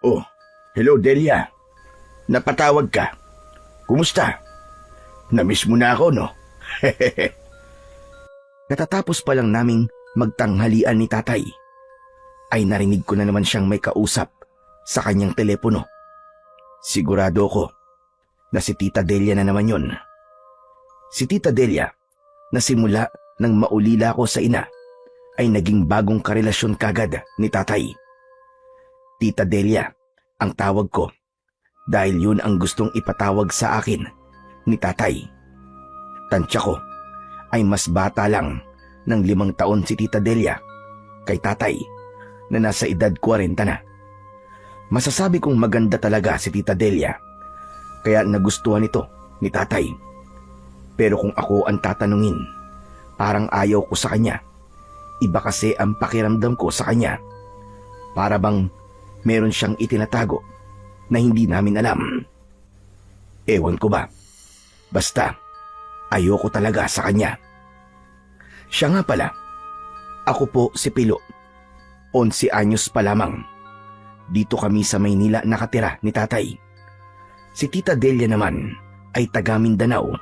Oh, hello Delia. Napatawag ka. Kumusta? Namiss mo na ako, no? Katatapos pa lang naming magtanghalian ni tatay, ay narinig ko na naman siyang may kausap sa kanyang telepono. Sigurado ko na si Tita Delia na naman yon. Si Tita Delia, na simula nang maulila ko sa ina, ay naging bagong karelasyon kagad ni tatay. Tita Delia ang tawag ko dahil yun ang gustong ipatawag sa akin ni tatay. Tansya ko ay mas bata lang ng 5 taon si Tita Delia kay tatay na nasa edad 40 na. Masasabi kong maganda talaga si Tita Delia kaya nagustuhan ito ni tatay. Pero kung ako ang tatanungin, parang ayaw ko sa kanya. Iba kasi ang pakiramdam ko sa kanya. Para bang meron siyang itinatago na hindi namin alam. Ewan ko ba. Basta, ayoko talaga sa kanya. Siya nga pala, ako po si Pilo. 11 anyos pa lamang. Dito kami sa Maynila nakatira ni tatay. Si Tita Delia naman ay taga Mindanao,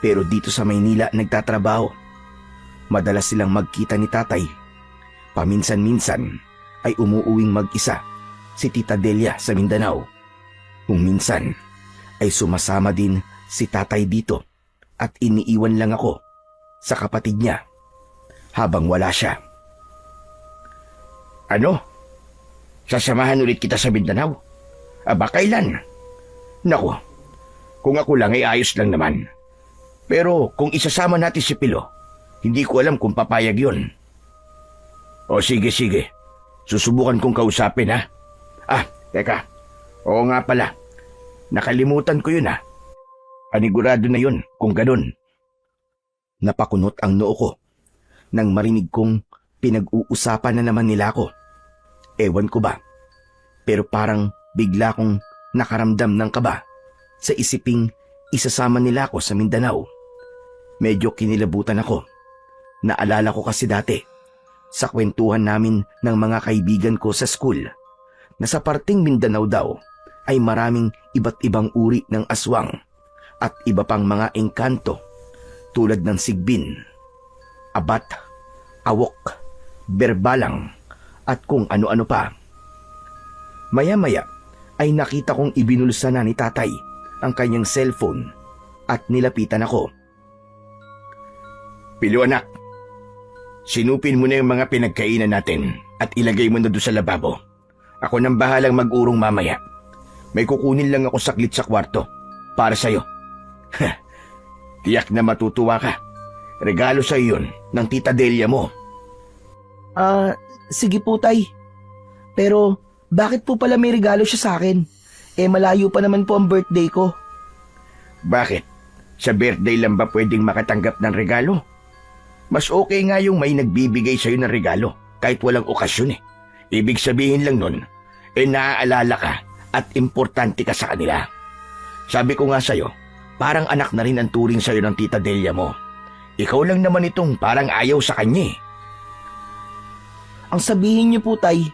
pero dito sa Maynila nagtatrabaho. Madalas silang magkita ni tatay. Paminsan-minsan ay umuuwing mag-isa si Tita Delia sa Mindanao. Kung minsan ay sumasama din si tatay dito at iniiwan lang ako sa kapatid niya habang wala siya. Ano? Sasamahan ulit kita sa Mindanao? Aba, kailan? Naku, kung ako lang ay ayos lang naman. Pero kung isasama natin si Pilo, hindi ko alam kung papayag yun. O sige. Susubukan kong kausapin, ha? Ah, teka. Oo nga pala. Nakalimutan ko yun, ha? Panigurado na yun kung ganun. Napakunot ang noo ko nang marinig kong pinag-uusapan na naman nila ako. Ewan ko ba, pero parang bigla kong nakaramdam ng kaba sa isiping isasama nila ako sa Mindanao. Medyo kinilabutan ako. Naalala ko kasi dati sa kwentuhan namin ng mga kaibigan ko sa school na sa parting Mindanao daw ay maraming iba't ibang uri ng aswang at iba pang mga engkanto tulad ng sigbin, abat, awok, berbalang at kung ano-ano pa. Maya-maya ay nakita kong ibinulsa na ni tatay ang kanyang cellphone at nilapitan ako. Pilo anak, sinupin mo na yung mga pinagkainan natin at ilagay mo na doon sa lababo. Ako nang bahalang mag-urong mamaya. May kukunin lang ako saglit sa kwarto para sa'yo. Tiyak na matutuwa ka. Regalo sa'yo yun ng Tita Delia mo. Sige po tay. Pero bakit po pala may regalo siya sa akin? Malayo pa naman po ang birthday ko. Bakit? Sa birthday lang ba pwedeng makatanggap ng regalo? Mas okay nga yung may nagbibigay sa'yo ng regalo kahit walang okasyon eh. Ibig sabihin lang nun, naaalala ka at importante ka sa kanila. Sabi ko nga sa'yo, parang anak na rin ang turing sa'yo ng Tita Delia mo. Ikaw lang naman itong parang ayaw sa kanya eh. Ang sabihin niyo po tay,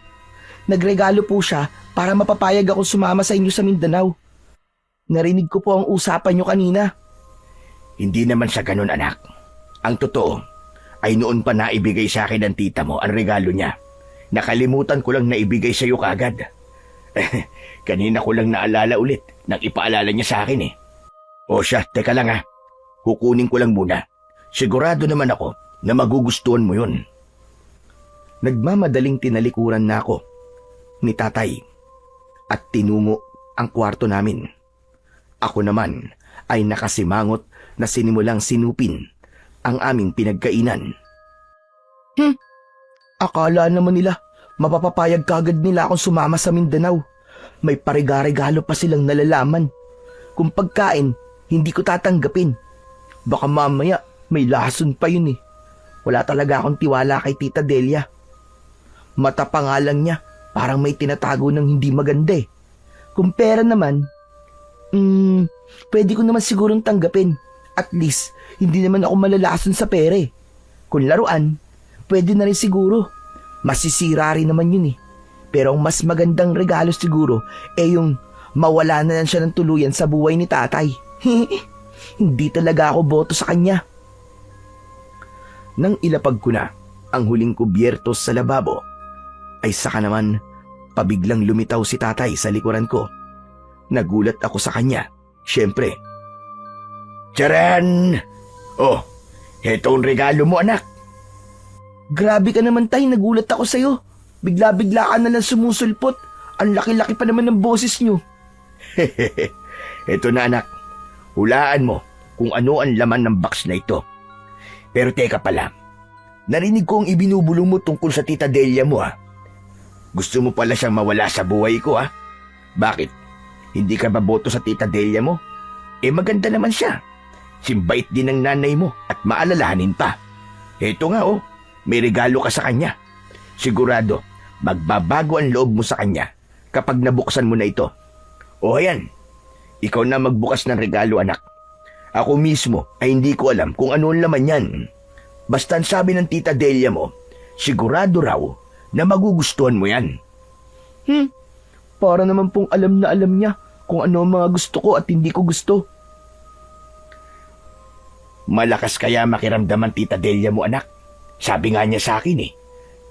nagregalo po siya para mapapayag ako sumama sa inyo sa Mindanao. Narinig ko po ang usapan niyo kanina. Hindi naman sa ganun anak. Ang totoo ay noon pa naibigay sa akin ng tita mo ang regalo niya. Nakalimutan ko lang na ibigay sa iyo kaagad. Kanina ko lang naalala ulit nang ipaalala niya sa akin eh. O siya, teka lang ha. Kukunin ko lang muna. Sigurado naman ako na magugustuhan mo yun. Nagmamadaling tinalikuran na ako ni tatay at tinungo ang kwarto namin. Ako naman ay nakasimangot na sinimulang sinupin ang aming pinagkainan. Akala naman nila mapapapayag kagad nila akong sumama sa Mindanao. May pariga-regalo pa silang nalalaman. Kung pagkain, hindi ko tatanggapin. Baka mamaya may lason pa yun eh. Wala talaga akong tiwala kay Tita Delia. Mata pa nga lang niya, parang may tinatago ng hindi maganda eh. Kung pera naman, pwede ko naman sigurong tanggapin. At least, hindi naman ako malalason sa pera eh. Kung laruan, pwede na rin siguro. Masisira rin naman yun eh. Pero ang mas magandang regalo siguro yung mawala na lang siya ng tuluyan sa buhay ni tatay. Hindi talaga ako boto sa kanya. Nang ilapag ko na ang huling kubyertos sa lababo, ay saka naman pabiglang lumitaw si tatay sa likuran ko. Nagulat ako sa kanya, syempre. Tiyaran! Oh, heto ang regalo mo, anak. Grabe ka naman, tay, nagulat ako sa'yo. Bigla-bigla ka na lang sumusulpot. Ang laki-laki pa naman ng boses niyo. Heto na, anak. Hulaan mo kung ano ang laman ng box na ito. Pero teka pala, narinig ko ang ibinubulong mo tungkol sa tita Delia mo, ha? Gusto mo pala siyang mawala sa buhay ko, ha? Bakit? Hindi ka ba boto sa tita Delia mo? Maganda naman siya. Simbait din ng nanay mo at maalalahanin pa. Heto nga, may regalo ka sa kanya. Sigurado, magbabago ang loob mo sa kanya kapag nabuksan mo na ito. O ayan, ikaw na magbukas ng regalo, anak. Ako mismo ay hindi ko alam kung ano ang laman yan. Basta ang sabi ng tita Delia mo, sigurado raw na magugustuhan mo yan. Para naman pong alam na alam niya kung ano ang mga gusto ko at hindi ko gusto. Malakas kaya makiramdaman tita Delia mo, anak. Sabi nga niya sa akin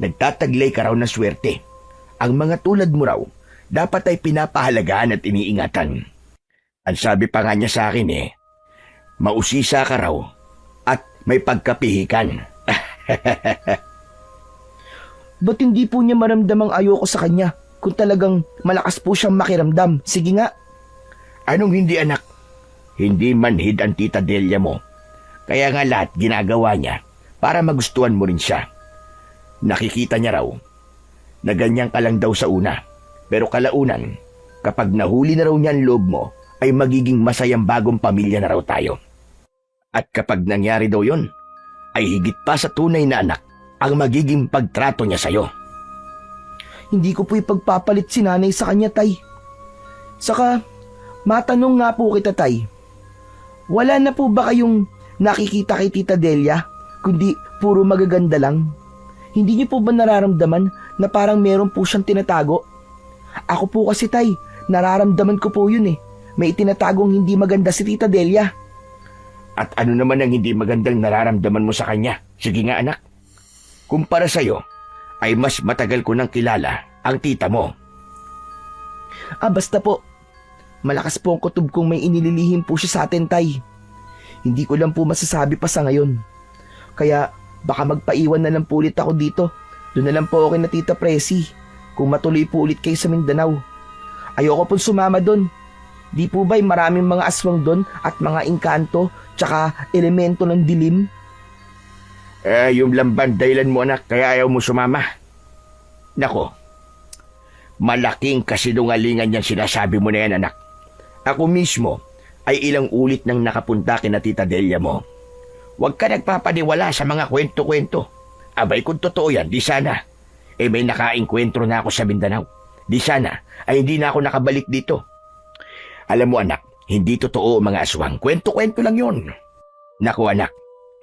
nagtataglay ka raw na swerte. Ang mga tulad mo raw, dapat ay pinapahalagaan at iniingatan. Ang sabi pa nga niya sa akin mausisa ka raw at may pagkapihikan. Ba't hindi po niya maramdamang ayoko sa kanya kung talagang malakas po siyang makiramdam? Sige nga. Anong hindi, anak? Hindi manhid ang tita Delia mo. Kaya nga lahat ginagawa niya para magustuhan mo rin siya. Nakikita niya raw na ganyan ka lang daw sa una. Pero kalaunan, kapag nahuli na raw niya ang loob mo, ay magiging masayang bagong pamilya na raw tayo. At kapag nangyari daw yon, ay higit pa sa tunay na anak ang magiging pagtrato niya sa'yo. Hindi ko po ipagpapalit si nanay sa kanya, tay. Saka, matanong nga po kita, tay. Wala na po ba kayong nakikita kay Tita Delia, kundi puro magaganda lang? Hindi niyo po ba nararamdaman na parang meron po siyang tinatago? Ako po kasi, tay, nararamdaman ko po yun. May itinatagong hindi maganda si Tita Delia. At ano naman ang hindi magandang nararamdaman mo sa kanya? Sige nga, anak. Kumpara sa'yo, ay mas matagal ko nang kilala ang tita mo. Basta po, malakas po ang kutob kung may inililihim po siya sa atin, tay. Hindi ko lang po masasabi pa sa ngayon. Kaya baka magpaiwan na lang po ulit ako dito. Doon na lang po ako na Tita Presi kung matuloy po ulit kayo sa Mindanao. Ayoko po sumama doon. Di po ba'y maraming mga aswang doon at mga engkanto tsaka elemento ng dilim? Yung lamban dahilan mo, anak, kaya ayaw mo sumama. Nako, malaking kasinungalingan yan sinasabi mo na yan, anak. Ako mismo ay ilang ulit nang nakapunta kina Tita Delia mo. Huwag ka nagpapaniwala sa mga kwento-kwento. Abay, kung totoo yan, di sana. May nakaing kwentro na ako sa Mindanao. Di sana, ay hindi na ako nakabalik dito. Alam mo, anak, hindi totoo mga aswang. Kwento-kwento lang yun. Naku, anak,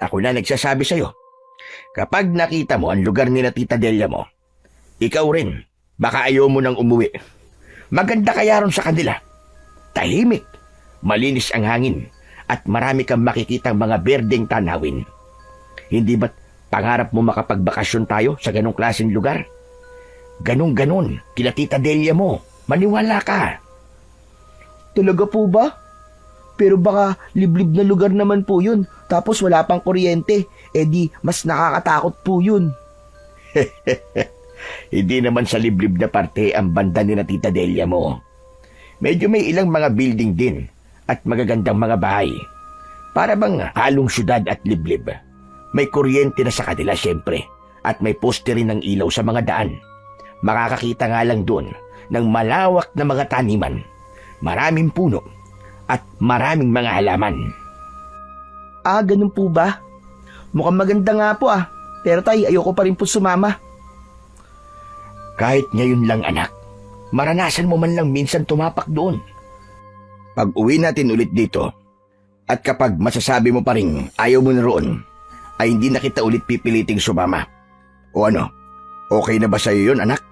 ako na nagsasabi sa'yo. Kapag nakita mo ang lugar ni na Tita Delia mo, ikaw rin, baka ayaw mo nang umuwi. Maganda kaya ron sa kanila. Tahimik, malinis ang hangin, at marami kang makikitang mga berdeng tanawin. Hindi ba't pangarap mo makapagbakasyon tayo sa ganong klaseng lugar? Ganon-ganon, kila Tita Delia mo. Maniwala ka. Talaga po ba? Pero baka liblib na lugar naman po yun. Tapos wala pang kuryente. Di mas nakakatakot po yun. Hindi naman sa liblib na parte ang banda ni na Tita Delia mo. Medyo may ilang mga building din at magagandang mga bahay. Para bang halong syudad at liblib. May kuryente na sa kanila syempre at may poste rin ng ilaw sa mga daan. Makakakita nga lang doon ng malawak na mga taniman, maraming puno at maraming mga halaman. Ganun po ba? Mukhang maganda nga po Pero tay, ayoko pa rin po sumama. Kahit ngayon lang, anak, maranasan mo man lang minsan tumapak doon. Pag uwi natin ulit dito, at kapag masasabi mo pa rin ayaw mo na roon, ay hindi na kita ulit pipiliting sumama. O ano, okay na ba sa'yo yun, anak?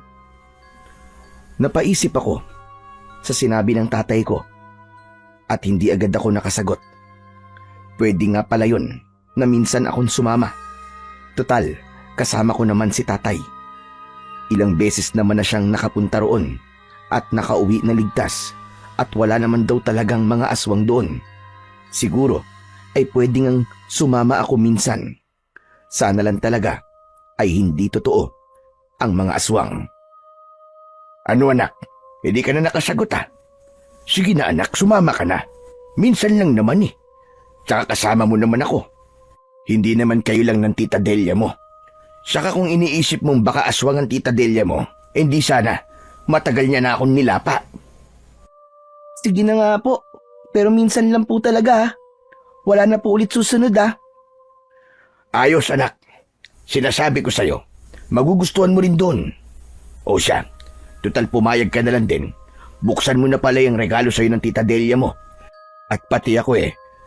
Napaisip ako sa sinabi ng tatay ko at hindi agad ako nakasagot. Pwede nga pala yun na minsan akong sumama. Total, kasama ko naman si tatay. Ilang beses naman na siyang nakapunta roon at nakauwi na ligtas at wala naman daw talagang mga aswang doon. Siguro ay pwede ngang sumama ako minsan. Sana lang talaga ay hindi totoo ang mga aswang. Ano anak? Hindi ka na nakasagot ah. Sige na anak, sumama ka na. Minsan lang naman eh. Tsaka kasama mo naman ako. Hindi naman kayo lang ng tita Delia mo. Saka kung iniisip mong baka aswang ang tita Delia mo, hindi sana. Matagal niya na akong nilapa. Sige na nga po, pero minsan lang po talaga. Wala na po ulit susunod ah. Ayos anak. Sinasabi ko sa'yo, magugustuhan mo rin doon. O siya, total pumayag ka na lang din. Buksan mo na pala yung regalo sa'yo ng tita Delia mo. At pati ako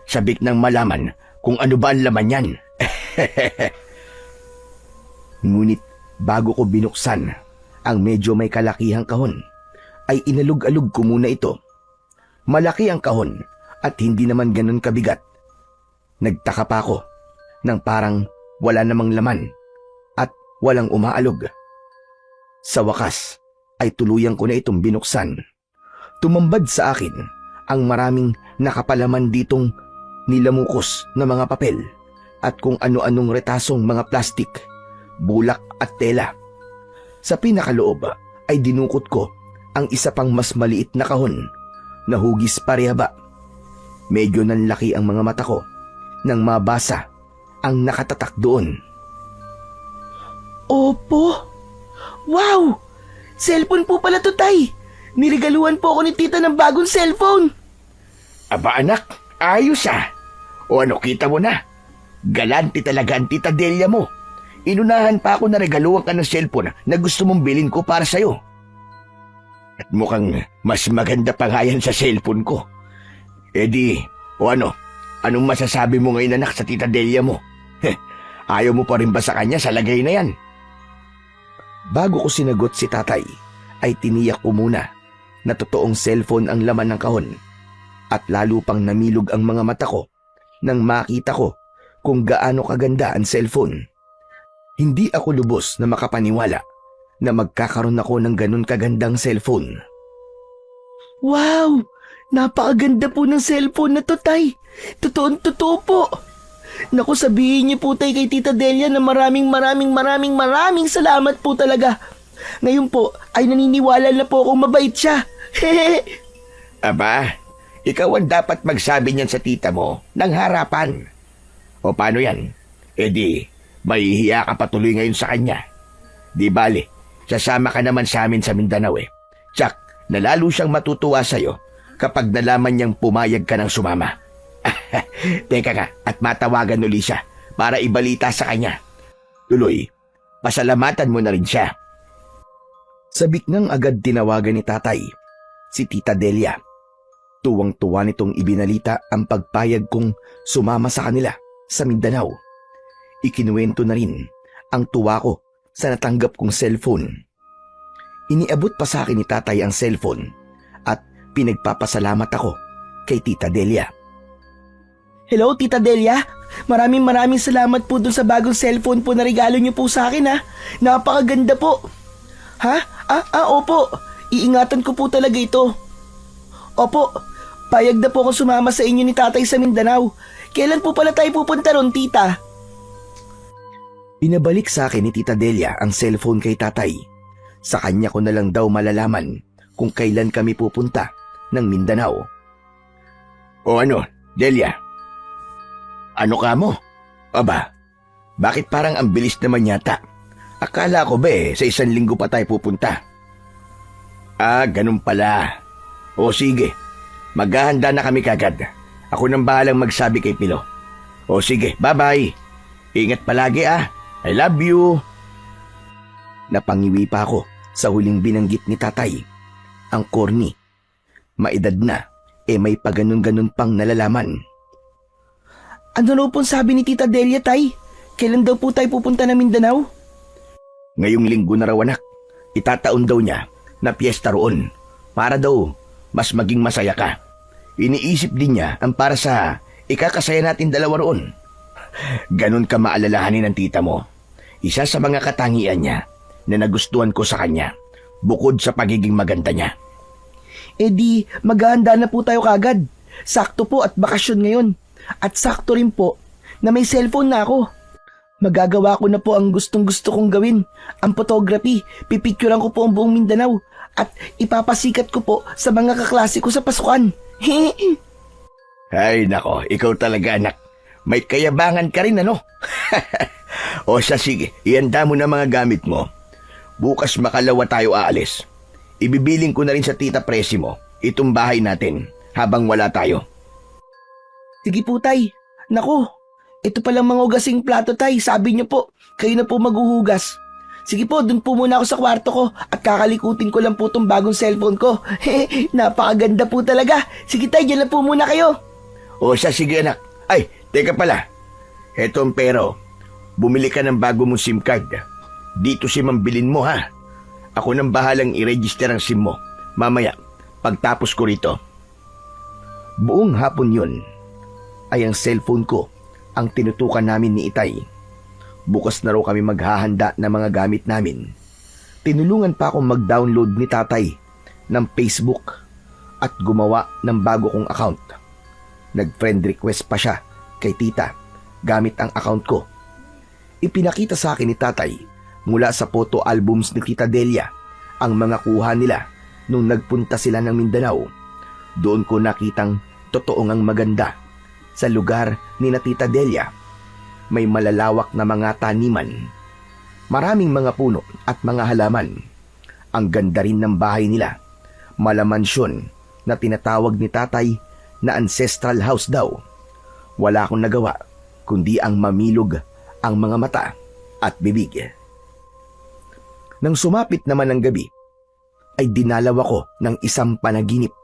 sabik nang malaman kung ano ba ang laman yan. Ngunit bago ko binuksan ang medyo may kalakihang kahon, ay inalug-alug ko muna ito. Malaki ang kahon at hindi naman ganun kabigat. Nagtaka pa ako nang parang wala namang laman at walang umaalog. Sa wakas ay tuluyang ko na itong binuksan. Tumambad sa akin ang maraming nakapalaman ditong nilamukos na mga papel at kung ano-anong retasong mga plastik, bulak at tela. Sa pinakaloob ay dinukot ko ang isa pang mas maliit na kahon na hugis parehaba. Medyo nanlaki ang mga mata ko nang mabasa ang nakatatak doon. Opo! Wow! Cellphone po pala to, tay. Niregaluhan po ako ni tita ng bagong cellphone. Aba anak, ayos ah. O ano, kita mo na? Galante talaga ang tita Delia mo. Inunahan pa ako na regaluhan ka ng cellphone na gusto mong bilhin ko para sa'yo. At mukhang mas maganda pa nga yan sa cellphone ko. O ano, anong masasabi mo ngayon anak sa tita Delia mo? Ayaw mo pa rin ba sa kanya sa lagay na yan? Bago ko sinagot si tatay, ay tiniyak ko muna na totoong cellphone ang laman ng kahon. At lalo pang namilog ang mga mata ko nang makita ko kung gaano kaganda ang cellphone. Hindi ako lubos na makapaniwala na magkakaroon ako ng ganun kagandang cellphone. Wow! Napakaganda po ng cellphone na to, tay. Totoo po. Naku, sabihin niyo po tay kay Tita Delia na maraming salamat po talaga. Ngayon po ay naniniwala na po akong mabait siya. Aba, ikaw ang dapat magsabi niyan sa tita mo ng harapan. O paano yan? Mahihiya ka patuloy ngayon sa kanya. Di bale, sasama ka naman sa amin sa Mindanao Tsak, nalalo siyang matutuwa sa'yo kapag nalaman niyang pumayag ka ng sumama. Teka nga, at matawagan uli siya para ibalita sa kanya. Tuloy, pasalamatan mo na rin siya. Sabik nang agad tinawagan ni tatay si Tita Delia. Tuwang-tuwa nitong ibinalita ang pagpayag kong sumama sa kanila sa Mindanao. Ikinuwento na rin ang tuwa ko sa natanggap kong cellphone. Iniabot pa sa akin ni tatay ang cellphone at pinagpapasalamat ako kay Tita Delia. Hello, Tita Delia. Maraming salamat po dun sa bagong cellphone po na regalo niyo po sa akin ha. Napakaganda po. Ha? Opo. Iingatan ko po talaga ito. Opo, payag na po ako sumama sa inyo ni tatay sa Mindanao. Kailan po pala tayo pupunta ron, tita? Pinabalik sa akin ni Tita Delia ang cellphone kay tatay. Sa kanya ko na lang daw malalaman kung kailan kami pupunta ng Mindanao. O ano, Delia? Ano ka mo? Aba, bakit parang ang bilis naman yata? Akala ko ba sa 1 linggo pa tayo pupunta? Ganun pala. O sige, maghahanda na kami kagad. Ako nang bahalang magsabi kay Pilo. O sige, bye-bye. Ingat palagi I love you. Napangiwi pa ako sa huling binanggit ni tatay. Ang corny. Maedad na, may paganon-ganon pang nalalaman. Ano raw pong sabi ni Tita Delia, tay? Kailan daw po tayo pupunta ng Mindanao? Ngayong linggo na raw anak. Itataon daw niya na piyesta roon para daw mas maging masaya ka. Iniisip din niya ang para sa ikakasaya natin dalawa roon. Ganon ka maalalahanin ng tita mo. Isa sa mga katangian niya na nagustuhan ko sa kanya, bukod sa pagiging maganda niya. Eh di, maghahanda na po tayo kagad. Sakto po at bakasyon ngayon. At sakto rin po na may cellphone na ako. Magagawa ko na po ang gustong-gusto kong gawin. Ang photography, pipicturean ko po ang buong Mindanao. At ipapasikat ko po sa mga kaklase ko sa pasukan. Ay nako, ikaw talaga anak. May kayabangan ka rin ano? O siya sige, ihanda mo na mga gamit mo. Bukas makalawa tayo aalis. Ibibiling ko na rin sa tita Presi mo itong bahay natin habang wala tayo. Sige po, tay. Naku, ito palang mga ugasing plato, tay. Sabi niyo po, kayo na po maghuhugas. Sige po, dun po muna ako sa kwarto ko at kakalikutin ko lang po itong bagong cellphone ko. Napakaganda po talaga. Sige, tay, dyan lang po muna kayo. O siya sige anak. Ay, teka pala. Eto ang pero. Bumili ka ng bago mong SIM card. Dito SIM ang bilin mo ha. Ako nang bahalang i-register ang SIM mo. Mamaya, pagtapos ko rito. Buong hapon yun ay ang cellphone ko ang tinutukan namin ni Itay. Bukas na raw kami maghahanda ng mga gamit namin. Tinulungan pa akong mag-download ni tatay ng Facebook at gumawa ng bago kong account. Nag-friend request pa siya kay tita gamit ang account ko. Ipinakita sa akin ni tatay mula sa photo albums ni Tita Delia ang mga kuha nila nung nagpunta sila ng Mindanao. Doon ko nakitang totoong ang maganda sa lugar ni na Tita Delia. May malalawak na mga taniman, maraming mga puno at mga halaman. Ang ganda rin ng bahay nila, malamansyon na tinatawag ni tatay na ancestral house daw. Wala akong nagawa kundi ang mamilog ang mga mata at bibig. Nang sumapit naman ang gabi, ay dinalaw ako ng isang panaginip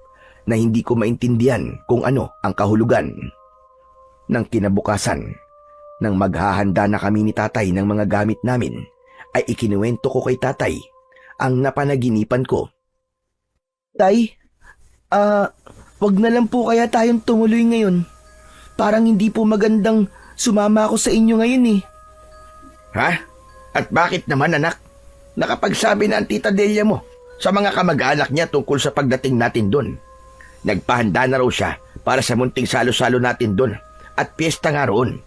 na hindi ko maintindihan kung ano ang kahulugan. Nang kinabukasan, nang maghahanda na kami ni tatay ng mga gamit namin, ay ikinuwento ko kay tatay ang napanaginipan ko. Tay, wag na lang po kaya tayong tumuloy ngayon. Parang hindi po magandang sumama ako sa inyo ngayon eh. Ha? At bakit naman anak? Nakapagsabi na ang tita Delia mo sa mga kamag-anak niya tungkol sa pagdating natin doon. Nagpahanda na raw siya para sa munting salo-salo natin doon at piyesta nga roon.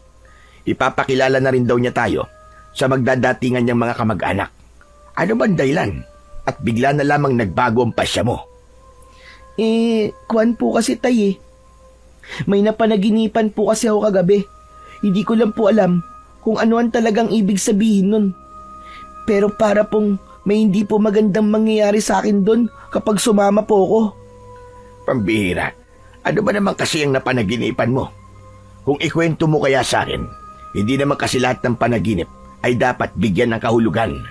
Ipapakilala na rin daw niya tayo sa magdadatingan niyang mga kamag-anak. Ano bang dahilan? At bigla na lamang nagbago ang pasya mo. Kuwan po kasi tay eh. May napanaginipan po kasi ako kagabi. Hindi ko lang po alam kung ano ang talagang ibig sabihin nun. Pero para pong may hindi po magandang mangyayari sa akin doon kapag sumama po ako. Pambihira, ano ba naman kasi ang napanaginipan mo? Kung ikwento mo kaya sa akin, hindi naman kasi lahat ng panaginip ay dapat bigyan ng kahulugan.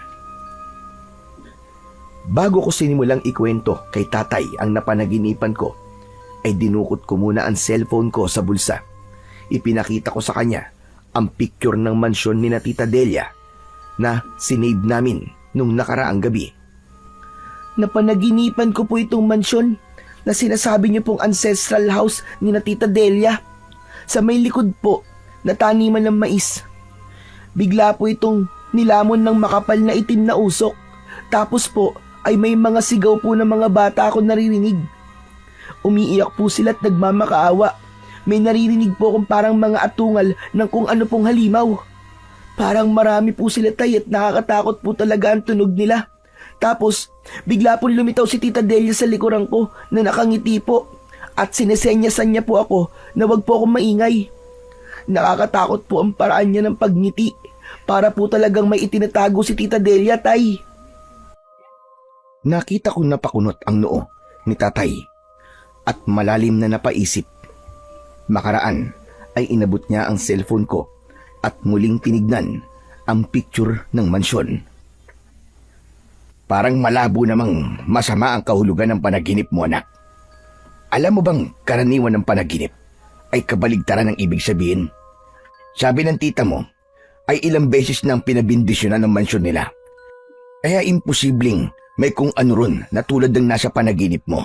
Bago ko sinimulang ikwento kay tatay ang napanaginipan ko, ay dinukot ko muna ang cellphone ko sa bulsa. Ipinakita ko sa kanya ang picture ng mansyon ni na Tita Delia na sinave namin nung nakaraang gabi. Napanaginipan ko po itong mansyon na sinasabi niyo pong ancestral house ni na Tita Delia. Sa may likod po na taniman ng mais. Bigla po itong nilamon ng makapal na itim na usok. Tapos po ay may mga sigaw po ng mga bata ako naririnig. Umiiyak po sila at nagmamakaawa. May naririnig po akong parang mga atungal ng kung ano pong halimaw. Parang marami po sila tay at nakakatakot po talaga ang tunog nila. Tapos, bigla pong lumitaw si Tita Delia sa likuran ko na nakangiti po at sinesenyasan niya po ako na wag po akong maingay. Nakakatakot po ang paraan niya ng pagngiti. Para po talagang may itinatago si Tita Delia, tay. Nakita kong napakunot ang noo ni tatay at malalim na napaisip. Makaraan ay inabot niya ang cellphone ko at muling tinignan ang picture ng mansyon. Parang malabo namang masama ang kahulugan ng panaginip mo, anak. Alam mo bang karaniwan ng panaginip ay kabaligtaran ng ibig sabihin? Sabi ng tita mo ay ilang beses nang pinabindisyonan ng mansyon nila. Kaya imposibleng May kung ano ron na tulad ng nasa panaginip mo.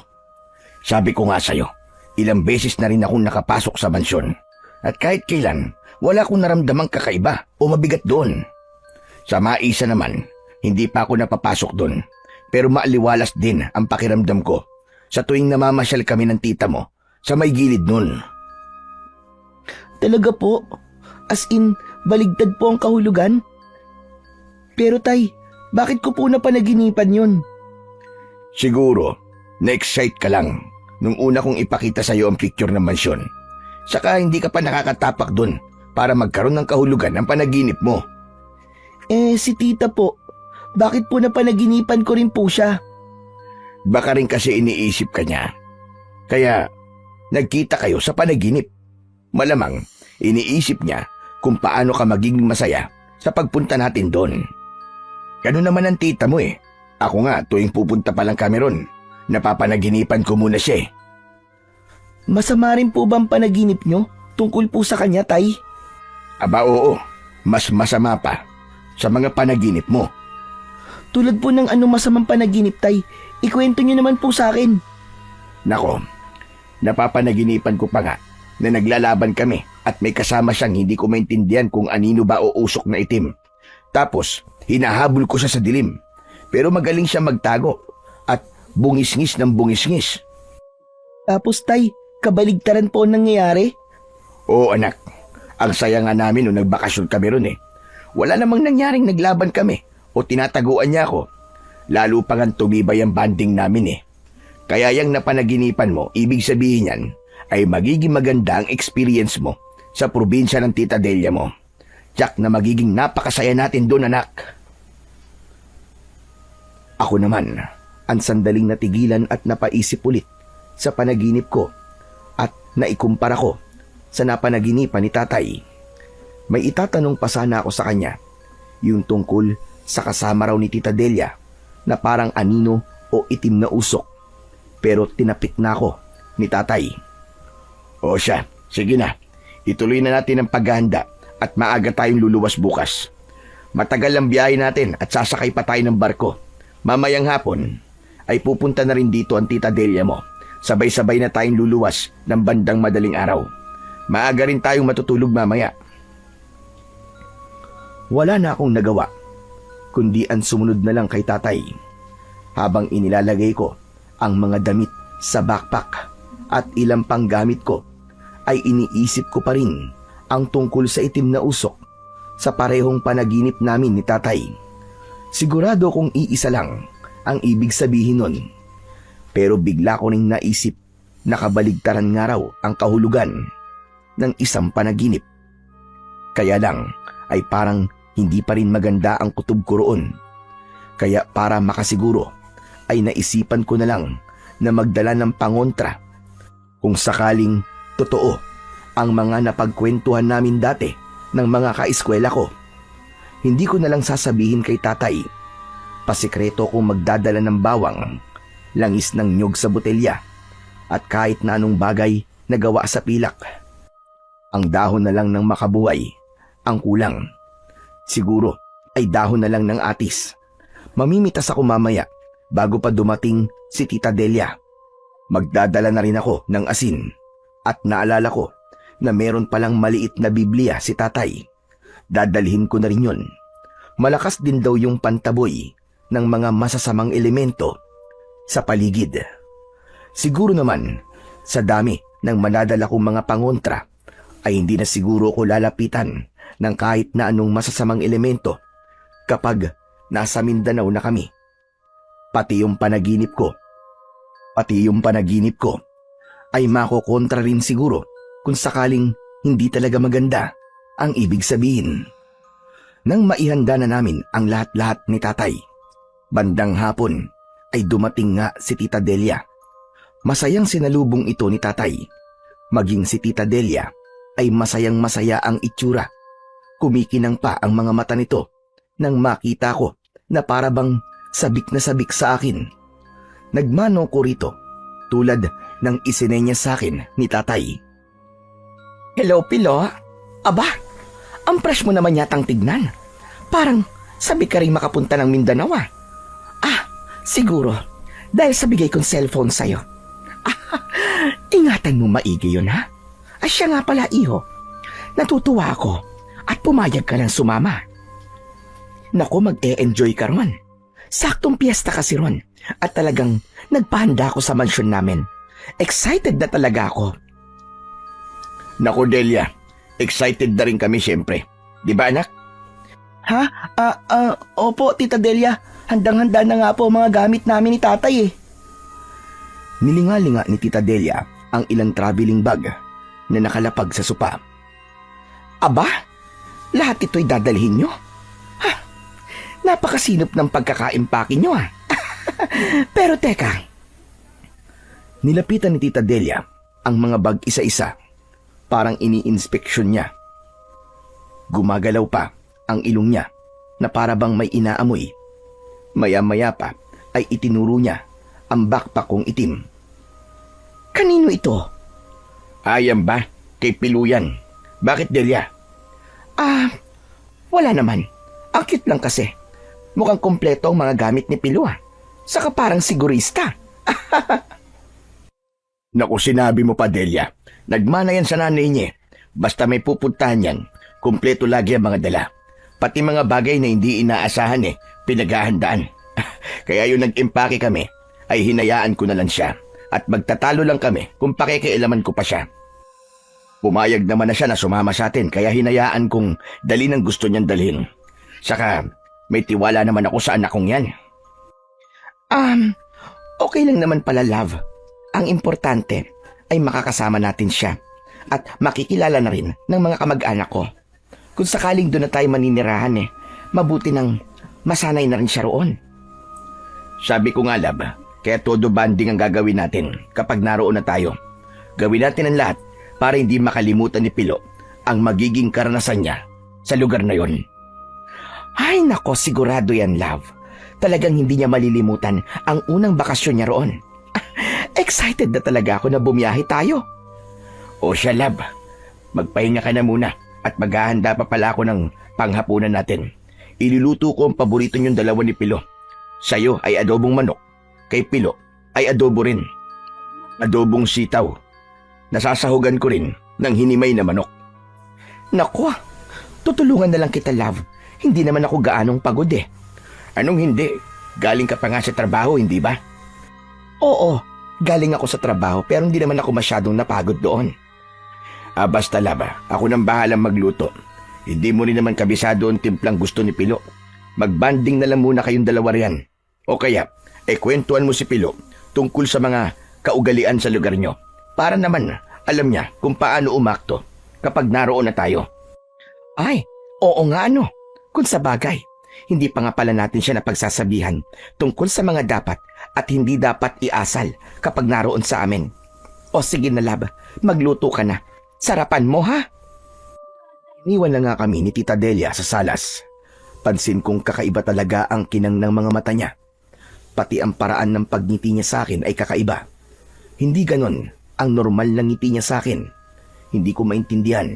Sabi ko nga sa'yo, ilang beses na rin akong nakapasok sa mansyon. At kahit kailan, wala akong naramdamang kakaiba o mabigat doon. Sa maisa naman, hindi pa ako napapasok doon. Pero maaliwalas din ang pakiramdam ko sa tuwing namamasyal kami ng tita mo sa may gilid nun. Talaga po? As in, baligtad po ang kahulugan? Pero tay, bakit ko po napanaginipan yun? Siguro, na-excite ka lang nung una kong ipakita sa'yo ang picture ng mansyon. Saka hindi ka pa nakakatapak dun para magkaroon ng kahulugan ng panaginip mo. Si tita po, bakit po napanaginipan ko rin po siya? Baka rin kasi iniisip ka niya. Kaya, nagkita kayo sa panaginip. Malamang, iniisip niya kung paano ka magiging masaya sa pagpunta natin doon. Ganun naman ang tita mo eh. Ako nga, tuwing pupunta pa lang kami ron, napapanaginipan ko muna siya eh. Masama rin po ba ang panaginip nyo tungkol po sa kanya, tay? Aba oo, mas masama pa sa mga panaginip mo. Tulad po ng anong masamang panaginip, tay, ikwento nyo naman po sa akin. Nako, napapanaginipan ko pa nga na naglalaban kami at may kasama siyang hindi ko maintindihan kung anino ba o usok na itim. Tapos, hinahabol ko siya sa dilim. Pero magaling siya magtago at bungisngis ng bungisngis. Tapos, tay, kabaligtaran po ang nangyayari? Oo anak, ang saya nga namin nung nagbakasyon kami ron eh. Wala namang nangyaring naglaban kami o tinataguan niya ako. Lalo pa nga tumibay ang banding namin eh. Kaya yung napanaginipan mo, ibig sabihin yan, ay magiging maganda ang experience mo sa probinsya ng Tita Delia mo. Jack na magiging napakasaya natin doon anak. Ako naman, ang sandaling natigilan at napaisip ulit sa panaginip ko at naikumpara ko sa napanaginipan ni tatay. May itatanong pa sana ako sa kanya, yung tungkol sa kasama raw ni Tita Delia na parang anino o itim na usok. Pero tinapik na ako ni tatay. O siya, sige na, ituloy na natin ang paghahanda at maaga tayong luluwas bukas. Matagal ang biyahe natin at sasakay pa tayo ng barko. Mamayang hapon ay pupunta na rin dito ang Tita Delia mo. Sabay-sabay na tayong luluwas ng bandang madaling araw. Maaga rin tayong matutulog mamaya. Wala na akong nagawa, kundi ang sumunod na lang kay tatay. Habang inilalagay ko ang mga damit sa backpack at ilang pang gamit ko, ay iniisip ko pa rin ang tungkol sa itim na usok sa parehong panaginip namin ni tatay. Sigurado kong iisa lang ang ibig sabihin nun. Pero bigla ko ring naisip na kabaligtaran nga raw ang kahulugan ng isang panaginip. Kaya lang ay parang hindi pa rin maganda ang kutob ko roon. Kaya para makasiguro ay naisipan ko na lang na magdala ng pangontra kung sakaling totoo ang mga napagkwentuhan namin dati ng mga kaeskwela ko. Hindi ko na lang sasabihin kay tatay. Pasikreto kong magdadala ng bawang, langis ng nyog sa botelya, at kahit na anong bagay na gawa sa pilak. Ang dahon na lang ng makabuhay ang kulang. Siguro ay dahon na lang ng atis. Mamimitas ako mamaya bago pa dumating si Tita Delia. Magdadala na rin ako ng asin at naalala ko na meron palang maliit na Biblia si tatay. Dadalhin ko na rin yun. Malakas din daw yung pantaboy ng mga masasamang elemento sa paligid. Siguro naman sa dami ng manadala kong mga pangontra ay hindi na siguro ko lalapitan ng kahit na anong masasamang elemento kapag nasa Mindanao na kami. Pati yung panaginip ko ay makokontra rin siguro kung sakaling hindi talaga maganda ang ibig sabihin. Nang maihanda na namin ang lahat-lahat ni tatay, bandang hapon ay dumating nga si Tita Delia. Masayang sinalubong ito ni tatay. Maging si Tita Delia ay masayang masaya ang itsura. Kumikinang pa ang mga mata nito nang makita ko na para bang sabik na sabik sa akin. Nagmano ko rito tulad ng isinenya sa akin ni tatay. Hello, Pilo. Aba, ang fresh mo naman yatang tignan. Parang sabi ka rin makapunta ng Mindanao ah. Siguro, dahil sa bigay kong cellphone sa'yo. Ingatan mo maigi yun, ha? Siya nga pala, iho. Natutuwa ako at pumayag ka lang sumama. Naku, mag-e-enjoy ka ron. Saktong piyesta kasi ron at talagang nagpahanda ako sa mansyon namin. Excited na talaga ako. Naku, Delia, excited na rin kami siyempre. Di ba, anak? Ha? Opo, Tita Delia. Handang-handa na nga po ang mga gamit namin ni tatay eh. Nilingalinga ni Tita Delia ang ilang traveling bag na nakalapag sa sopa. Aba, lahat ito'y dadalhin nyo? Ha? Napakasinop ng pagkakaimpake nyo ah. Pero teka. Nilapitan ni Tita Delia ang mga bag isa-isa. Parang ini-inspeksyon niya. Gumagalaw pa ang ilong niya na para bang may inaamoy. Maya-maya pa ay itinuro niya ang backpack kong itim. Kanino ito? Ayan ba? Kay Pilo yan. Bakit, Delia? Wala naman. Ang cute lang kasi. Mukhang kompleto ang mga gamit ni Pilo ah. Saka parang sigurista. Naku, sinabi mo pa, Delia. Nagmana yan sa nanay niya. Basta may pupuntahan yan, kumpleto lagi ang mga dala. Pati mga bagay na hindi inaasahan pinaghahandaan. Kaya yung nag-impake kami, ay hinayaan ko na lang siya. At magtatalo lang kami kung pakikialaman ko pa siya. Pumayag naman na siya na sumama sa atin, kaya hinayaan kong dalhin ang gusto niyang dalhin. Saka, may tiwala naman ako sa anak kong yan. Okay lang naman pala, love. Ang importante ay makakasama natin siya at makikilala na rin ng mga kamag-anak ko. Kung sakaling doon na tayo maninirahan mabuti nang masanay na rin siya roon. Sabi ko nga, love, kaya todo banding ang gagawin natin kapag naroon na tayo. Gawin natin ang lahat para hindi makalimutan ni Pilo ang magiging karanasan niya sa lugar na yon. Ay nako, sigurado yan, love. Talagang hindi niya malilimutan ang unang bakasyon niya roon. Excited na talaga ako na bumiyahe tayo. O siya, love, magpahinga ka na muna at maghahanda pa pala ako ng panghapunan natin. Iluluto ko ang paborito niyong dalawa ni Pilo. Sa'yo ay adobong manok, kay Pilo ay adobo rin. Adobong sitaw. Nasasahugan ko rin ng hinimay na manok. Naku, tutulungan na lang kita, love. Hindi naman ako gaanong pagod Anong hindi? Galing ka pa nga sa trabaho, hindi ba? Oo, galing ako sa trabaho pero hindi naman ako masyadong napagod doon. Basta, love, ako nang bahalang magluto. Hindi mo rin naman kabisado ang timplang gusto ni Pilo. Magbanding na lang muna kayong dalawa riyan. O kaya, kwentuhan mo si Pilo tungkol sa mga kaugalian sa lugar nyo. Para naman alam niya kung paano umakto kapag naroon na tayo. Ay, oo nga ano. Kung sa bagay, hindi pa nga pala natin siya napagsasabihan tungkol sa mga dapat at hindi dapat iasal kapag naroon sa amin. O sige na, love, magluto ka na. Sarapan mo, ha? Iniwan na nga kami ni Tita Delia sa salas. Pansin kong kakaiba talaga ang kinang ng mga mata niya. Pati ang paraan ng pagngiti niya sa akin ay kakaiba. Hindi ganon ang normal na ngiti niya sa akin. Hindi ko maintindihan,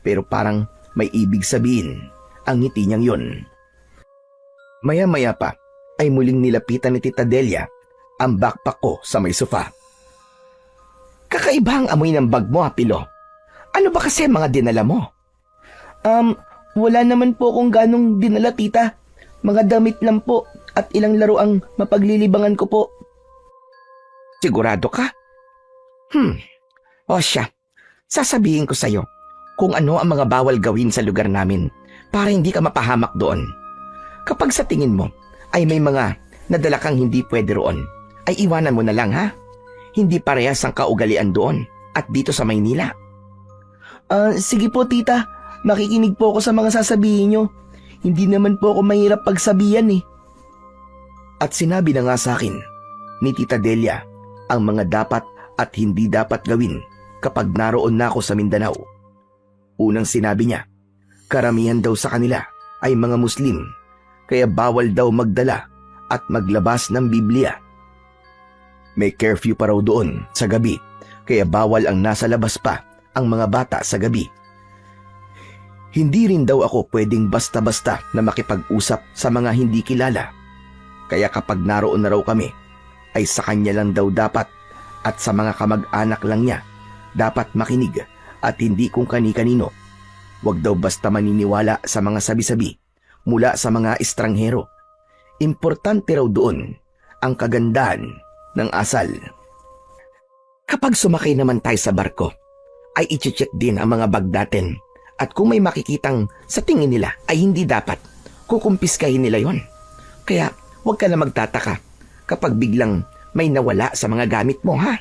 pero parang may ibig sabihin ang ngiti niyang yon. Maya-maya pa ay muling nilapitan ni Tita Delia ang backpack ko sa may sofa. Kakaiba ang amoy ng bag mo, Pilo. Ano ba kasi mga dinala mo? Wala naman po akong ganong dinala, tita. Mga damit lang po at ilang laro ang mapaglilibangan ko po. Sigurado ka? O siya, sasabihin ko sa'yo kung ano ang mga bawal gawin sa lugar namin para hindi ka mapahamak doon. Kapag sa tingin mo ay may mga nadala kang hindi pwede roon, ay iwanan mo na lang, ha? Hindi parehas ang kaugalian doon at dito sa Maynila. Sige po, tita. Makikinig po ako sa mga sasabihin nyo. Hindi naman po ako mahirap pagsabihan At sinabi na nga sa akin ni Tita Delia ang mga dapat at hindi dapat gawin kapag naroon na ako sa Mindanao. Unang sinabi niya, karamihan daw sa kanila ay mga Muslim, kaya bawal daw magdala at maglabas ng Biblia. May curfew pa raw doon sa gabi, kaya bawal ang nasa labas pa ang mga bata sa gabi. Hindi rin daw ako pwedeng basta-basta na makipag-usap sa mga hindi kilala. Kaya kapag naroon na raw kami, ay sa kanya lang daw dapat at sa mga kamag-anak lang niya dapat makinig at hindi kung kani-kanino. Huwag daw basta maniniwala sa mga sabi-sabi mula sa mga estranghero. Importante raw doon ang kagandahan ng asal. Kapag sumakay naman tayo sa barko, ay i-check din ang mga bag natin at kung may makikitang sa tingin nila ay hindi dapat, kukumpiskahin nila yon. Kaya huwag ka na magtataka kapag biglang may nawala sa mga gamit mo, ha?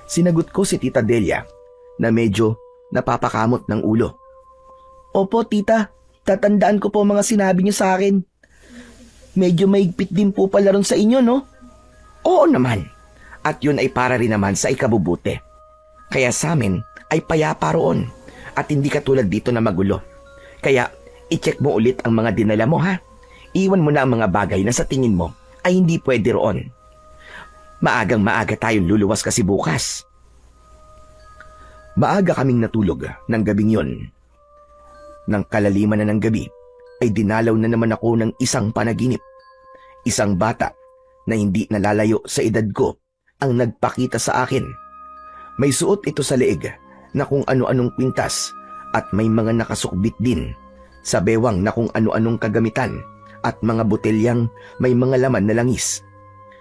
Sinagot ko si Tita Delia na medyo napapakamot ng ulo. Opo, tita. Tatandaan ko po mga sinabi niyo sa akin. Medyo maigpit din po pala ron sa inyo, no? Oo naman. At yun ay para rin naman sa ikabubuti. Kaya sa amin ay payapa roon at hindi katulad dito na magulo. Kaya i-check mo ulit ang mga dinala mo, ha? Iwan mo na ang mga bagay na sa tingin mo ay hindi pwede roon. Maagang maaga tayong luluwas kasi bukas. Maaga kaming natulog ng gabing yun. Nang kalaliman na ng gabi, ay dinalaw na naman ako ng isang panaginip. Isang bata na hindi nalalayo sa edad ko ang nagpakita sa akin. May suot ito sa leeg na kung ano-anong kwintas at may mga nakasukbit din sa bewang na kung ano-anong kagamitan at mga botelyang may mga laman na langis.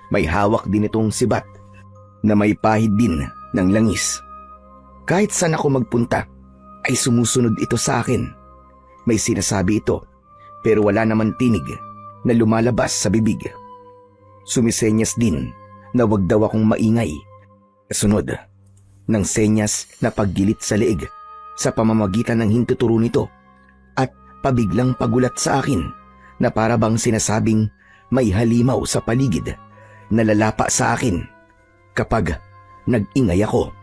May hawak din itong sibat na may pahid din ng langis. Kahit saan ako magpunta ay sumusunod ito sa akin. May sinasabi ito pero wala naman tinig na lumalabas sa bibig. Sumisenyas din na wag daw akong maingay. Kasunod ng senyas na paggilit sa leeg sa pamamagitan ng hintuturo nito at pabiglang pagulat sa akin na para bang sinasabing may halimaw sa paligid na lalapa sa akin kapag nag-ingay ako.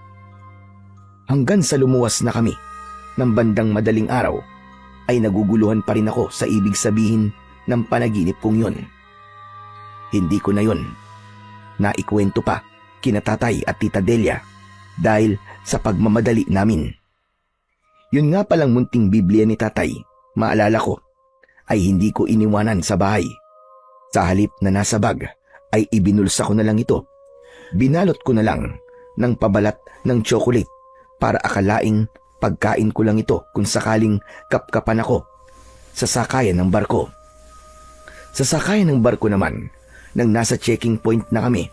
Hanggang sa lumuwas na kami ng bandang madaling araw ay naguguluhan pa rin ako sa ibig sabihin ng panaginip kong yun. Hindi ko na yun naikwento pa kina tatay at tita Delia dahil sa pagmamadali namin. Yun nga palang munting Biblia ni tatay, maalala ko, ay hindi ko iniwanan sa bahay. Sa halip na nasa bag ay ibinulsa ko na lang ito. Binalot ko na lang ng pabalat ng chocolate para akalaing pagkain ko lang ito kung sakaling kapkapan ako sa sakayan ng barko. Sa sakayan ng barko naman, nang nasa checking point na kami,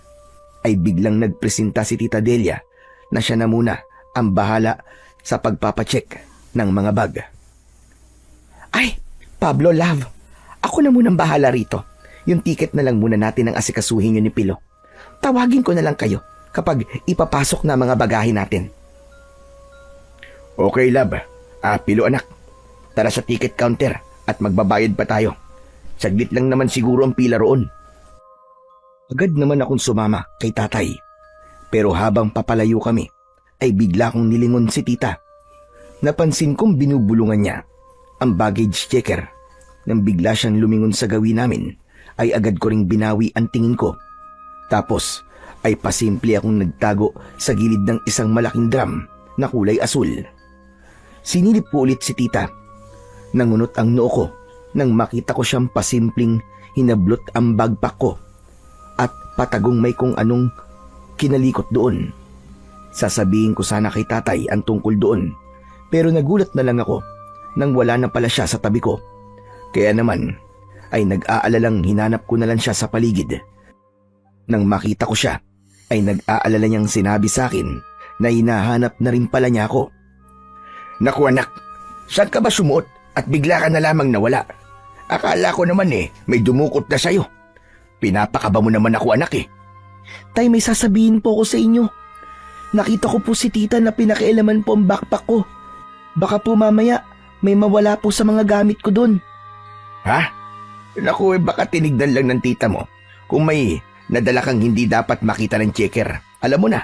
ay biglang nagpresenta si Tita Delia na siya na muna ang bahala sa pagpapacheck ng mga bag. Ay, Pablo, love, ako na munang bahala rito. Yung ticket na lang muna natin ang asikasuhin yun ni Pilo. Tawagin ko na lang kayo kapag ipapasok na mga bagahe natin. Okay, love. Pilo anak, tara sa ticket counter at magbabayad pa tayo. Saglit lang naman siguro ang pila roon. Agad naman akong sumama kay tatay. Pero habang papalayo kami, ay bigla kong nilingon si tita. Napansin kong binubulungan niya ang baggage checker. Nang bigla siyang lumingon sa gawin namin, ay agad ko ring binawi ang tingin ko. Tapos ay pasimple akong nagtago sa gilid ng isang malaking drum na kulay asul. Sinilip ko ulit si tita. Nangunot ang noo ko nang makita ko siyang pasimpleng hinablot ang backpack ko at patagong may kung anong kinalikot doon. Sasabihin ko sana kay tatay ang tungkol doon, pero nagulat na lang ako nang wala na pala siya sa tabi ko. Kaya naman ay nag-aalalang hinanap ko na lang siya sa paligid. Nang makita ko siya, ay nag-aalala niyang sinabi sa akin na hinahanap na rin pala niya ako. Naku anak, saan ka ba sumuot at bigla ka na lamang nawala? Akala ko naman may dumukot na sa'yo. Pinapakaba mo naman ako anak eh. Tay, may sasabihin po ko sa inyo. Nakita ko po si tita na pinakialaman po ang backpack ko. Baka po mamaya may mawala po sa mga gamit ko doon. Ha? Naku, baka tinignan lang ng tita mo kung may nadala kang hindi dapat makita ng checker. Alam mo na,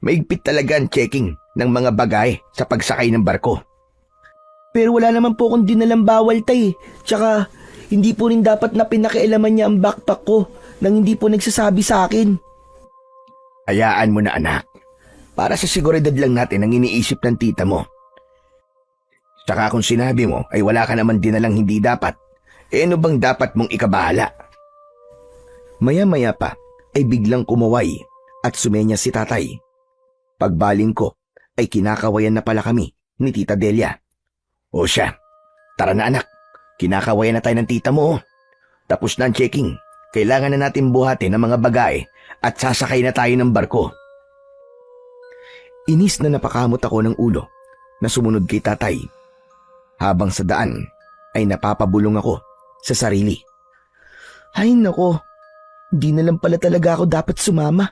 maigpit talaga ang checking ng mga bagay sa pagsakay ng barko. Pero wala naman po akong dinalang bawal, tay. Tsaka, hindi po rin dapat na pinakialaman niya ang backpack ko nang hindi po nagsasabi sa akin. Hayaan mo na anak. Para sa seguridad lang natin ang iniisip ng tita mo. Tsaka kung sinabi mo ay wala ka naman dinalang hindi dapat, ano bang dapat mong ikabahala? Maya-maya pa ay biglang kumaway at sumenya si tatay. Pagbaling ko ay kinakawayan na pala kami ni Tita Delia. O siya, tara na anak, kinakawayan na tayo ng tita mo. Tapos na ang checking, kailangan na natin buhatin ng mga bagahe at sasakay na tayo ng barko. Inis na napakamot ako ng ulo na sumunod kay tatay. Habang sa daan ay napapabulong ako sa sarili. Ay nako, di na lang pala talaga ako dapat sumama.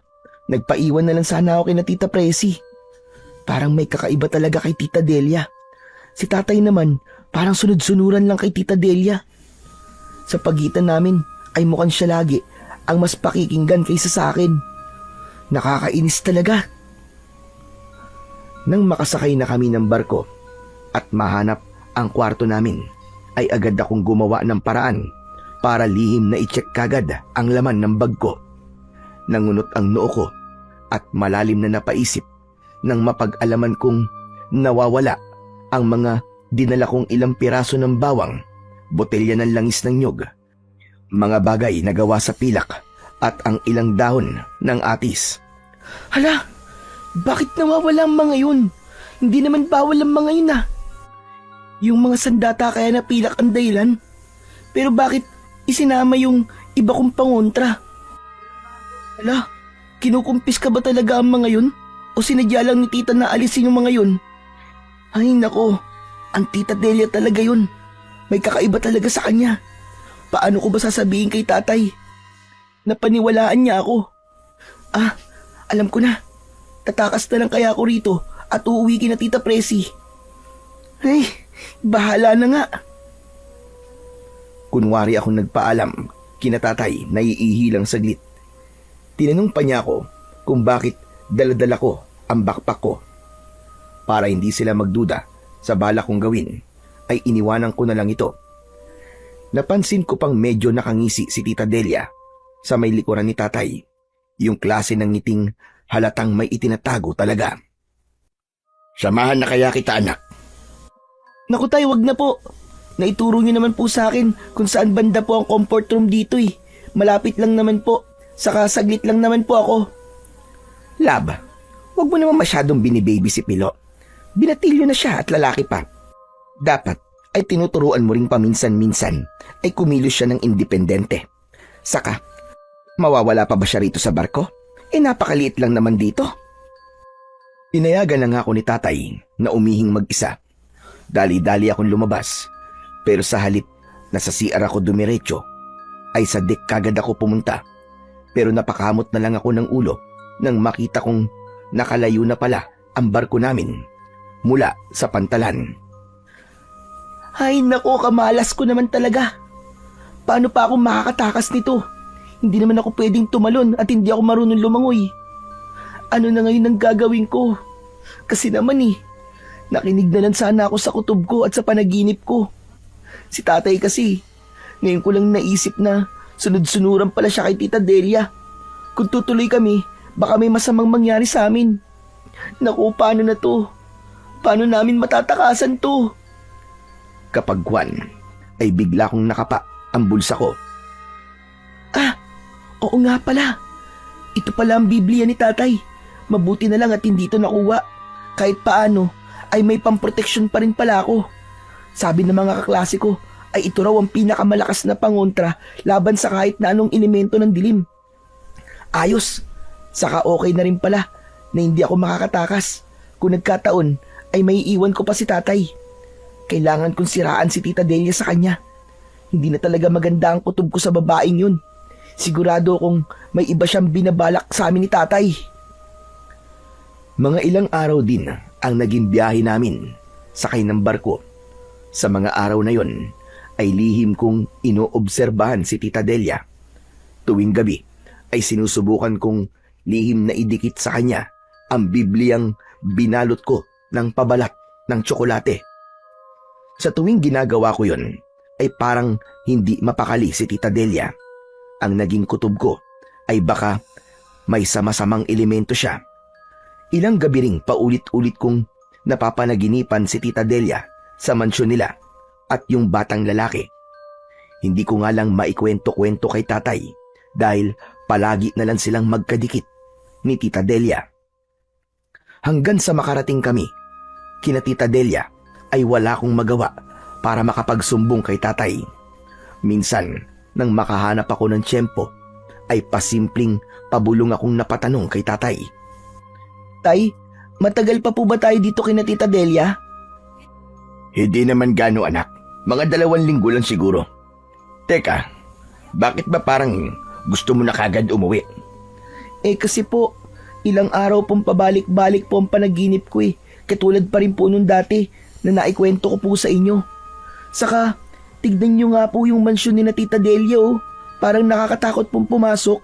Nagpaiwan na lang sana ako kay na Tita Presi. Parang may kakaiba talaga kay Tita Delia. Si tatay naman, parang sunod-sunuran lang kay Tita Delia. Sa pagitan namin ay mukhang siya lagi ang mas pakikinggan kaysa sa akin. Nakakainis talaga. Nang makasakay na kami ng barko at mahanap ang kwarto namin, ay agad akong gumawa ng paraan para lihim na i-check kagad ang laman ng bag ko. Nangunot ang noo ko at malalim na napaisip nang mapag-alaman kong nawawala ang mga dinala kong ilang piraso ng bawang, botelya ng langis ng nyog, mga bagay na gawa sa pilak at ang ilang dahon ng atis. Hala, bakit nawawala ang mga yun? Hindi naman bawal ang mga yun ah. Yung mga sandata kaya napilak ang dahilan. Pero bakit isinama yung iba kong pangontra? Hala, kinukumpis ka ba talaga ang mga yun? O sinadya lang ni tita na alisin yung mga yun? Ay nako, ang Tita Delia talaga yun. May kakaiba talaga sa kanya. Paano ko ba sasabihin kay tatay? Napaniwalaan niya ako. Ah, alam ko na. Tatakas na lang kaya ako rito at uuwi kina Tita Presi. Ay, bahala na nga. Kunwari akong nagpaalam kina tatay na iihilang saglit. Tinanong pa niya ako kung bakit dala-dala ko ang backpack ko. Para hindi sila magduda sa bala kong gawin, ay iniwanan ko na lang ito. Napansin ko pang medyo nakangisi si Tita Delia sa may likuran ni tatay, yung klase ng ngiting halatang may itinatago talaga. Samahan na kaya kita anak? Naku tay, wag na po. Naituro niyo naman po sa akin kung saan banda po ang comfort room dito eh. Malapit lang naman po. Saka saglit lang naman po ako. Lab, wag mo naman masyadong binibaby si Pilo. Binatilyo na siya at lalaki pa. Dapat ay tinuturuan mo ring paminsan-minsan ay kumilos siya ng independente. Saka, mawawala pa ba siya rito sa barko? Eh napakaliit lang naman dito. Inayagan na nga ako ni tatay na umihing mag-isa. Dali-dali akong lumabas, pero sa halip na sa CR ako dumiretso, ay sa deck kagad ako pumunta. Pero napakamot na lang ako ng ulo nang makita kong nakalayo na pala ang barko namin mula sa pantalan. Ay nako, kamalas ko naman talaga. Paano pa ako makakatakas nito? Hindi naman ako pwedeng tumalon at hindi ako marunong lumangoy. Ano na ngayon ang gagawin ko? Kasi naman nakinig na lang sana ako sa kutob ko at sa panaginip ko. Si tatay kasi, ngayon ko lang naisip na sunod-sunuran pala siya kay Tita Delia. Kung tutuloy kami, baka may masamang mangyari sa amin. Naku, paano na to? Paano namin matatakasan to? Kapag Juan, ay bigla kong nakapa ang bulsa ko. Ah, oo nga pala. Ito pala ang Biblia ni tatay. Mabuti na lang at hindi ito nakuha. Kahit paano, ay may pamproteksyon pa rin pala ako. Sabi ng mga kaklase ko, ay ito raw ang pinakamalakas na pangontra laban sa kahit na anong elemento ng dilim. Ayos, saka okay na rin pala na hindi ako makakatakas. Kung nagkataon, ay may iwan ko pa si tatay. Kailangan kong siraan si Tita Delia sa kanya. Hindi na talaga maganda ang kutob ko sa babaeng yun. Sigurado kong may iba siyang binabalak sa amin ni tatay. Mga ilang araw din ang naging biyahe namin sakay ng barko. Sa mga araw na yon ay lihim kong inoobserbahan si Tita Delia. Tuwing gabi ay sinusubukan kong lihim na idikit sa kanya ang Bibliang binalot ko ng pabalat ng tsokolate. Sa tuwing ginagawa ko yon ay parang hindi mapakali si Tita Delia. Ang naging kutob ko ay baka may sama-samang elemento siya. Ilang gabi ring paulit-ulit kong napapanaginipan si Tita Delia sa mansyon nila at yung batang lalaki. Hindi ko nga lang maikwento-kwento kay tatay dahil palagi na lang silang magkadikit ni Tita Delia. Hanggang sa makarating kami kina Tita Delia ay wala akong magawa para makapagsumbong kay tatay. Minsan, nang makahanap ako ng tiyempo, ay pasimpleng pabulong akong napatanong kay tatay. Tay, matagal pa po ba tayo dito kina Tita Delia? Hindi naman gano anak, mga 2 linggo lang siguro. Teka, bakit ba parang gusto mo na kagad umuwi? Kasi po, ilang araw pong pabalik-balik po ang panaginip ko eh. Katulad pa rin po nung dati na naikwento ko po sa inyo. Saka, tignan nyo nga po yung mansyon ni na Tita Delia oh. Parang nakakatakot pong pumasok.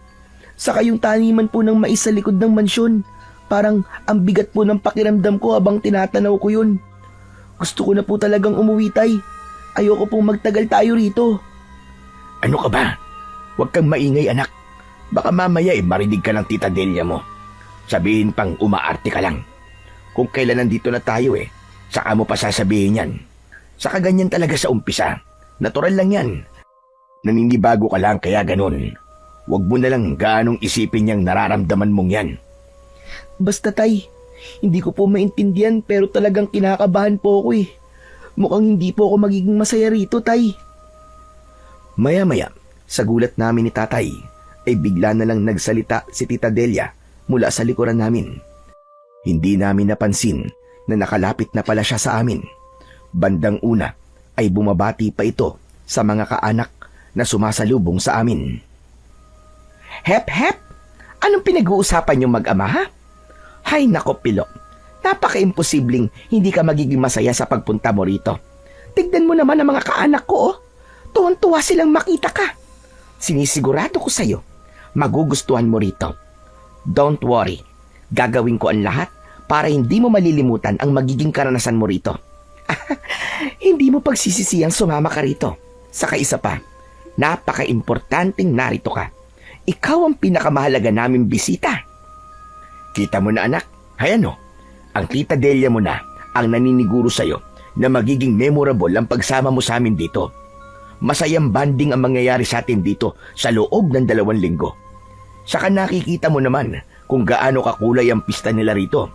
Saka yung taniman po ng mais sa likod ng mansyon. Parang ang bigat po ng pakiramdam ko habang tinatanaw ko yun. Gusto ko na po talagang umuwi, tay. Ayoko pong magtagal tayo rito. Ano ka ba? Huwag kang maingay anak. Baka mamaya marinig ka ng Tita Delia mo. Sabihin pang umaarte ka lang. Kung kailan nandito na tayo saka mo pa sasabihin yan. Saka ganyan talaga sa umpisa. Natural lang yan. Naninibago ka lang kaya ganun. Huwag mo na lang gaanong isipin niyang nararamdaman mong yan. Basta tay, hindi ko po maintindihan pero talagang kinakabahan po ako eh. Mukhang hindi po ako magiging masaya rito, tay. Maya-maya, sa gulat namin ni tatay, ay bigla na lang nagsalita si Tita Delia mula sa likuran namin. Hindi namin napansin na nakalapit na pala siya sa amin. Bandang una ay bumabati pa ito sa mga kaanak na sumasalubong sa amin. Hep, hep! Anong pinag-uusapan yung mag-ama, ha? Hay nako, Pilo. Napaka-imposibleng hindi ka magiging masaya sa pagpunta mo rito. Tignan mo naman ang mga kaanak ko, oh. Tuwan-tuwa silang makita ka. Sinisigurado ko sa'yo, magugustuhan mo rito. Don't worry. Gagawin ko ang lahat para hindi mo malilimutan ang magiging karanasan mo rito. Hindi mo pagsisisiyang sumama ka rito. Saka isa pa, napaka-importanting narito ka. Ikaw ang pinakamahalaga naming bisita. Kita mo na anak, hayano, ang Tita Delia mo na ang naniniguro sa'yo na magiging memorable ang pagsama mo sa amin dito. Masayang banding ang mangyayari sa atin dito sa loob ng 2 linggo. Saka nakikita mo naman kung gaano kakulay ang pista nila rito.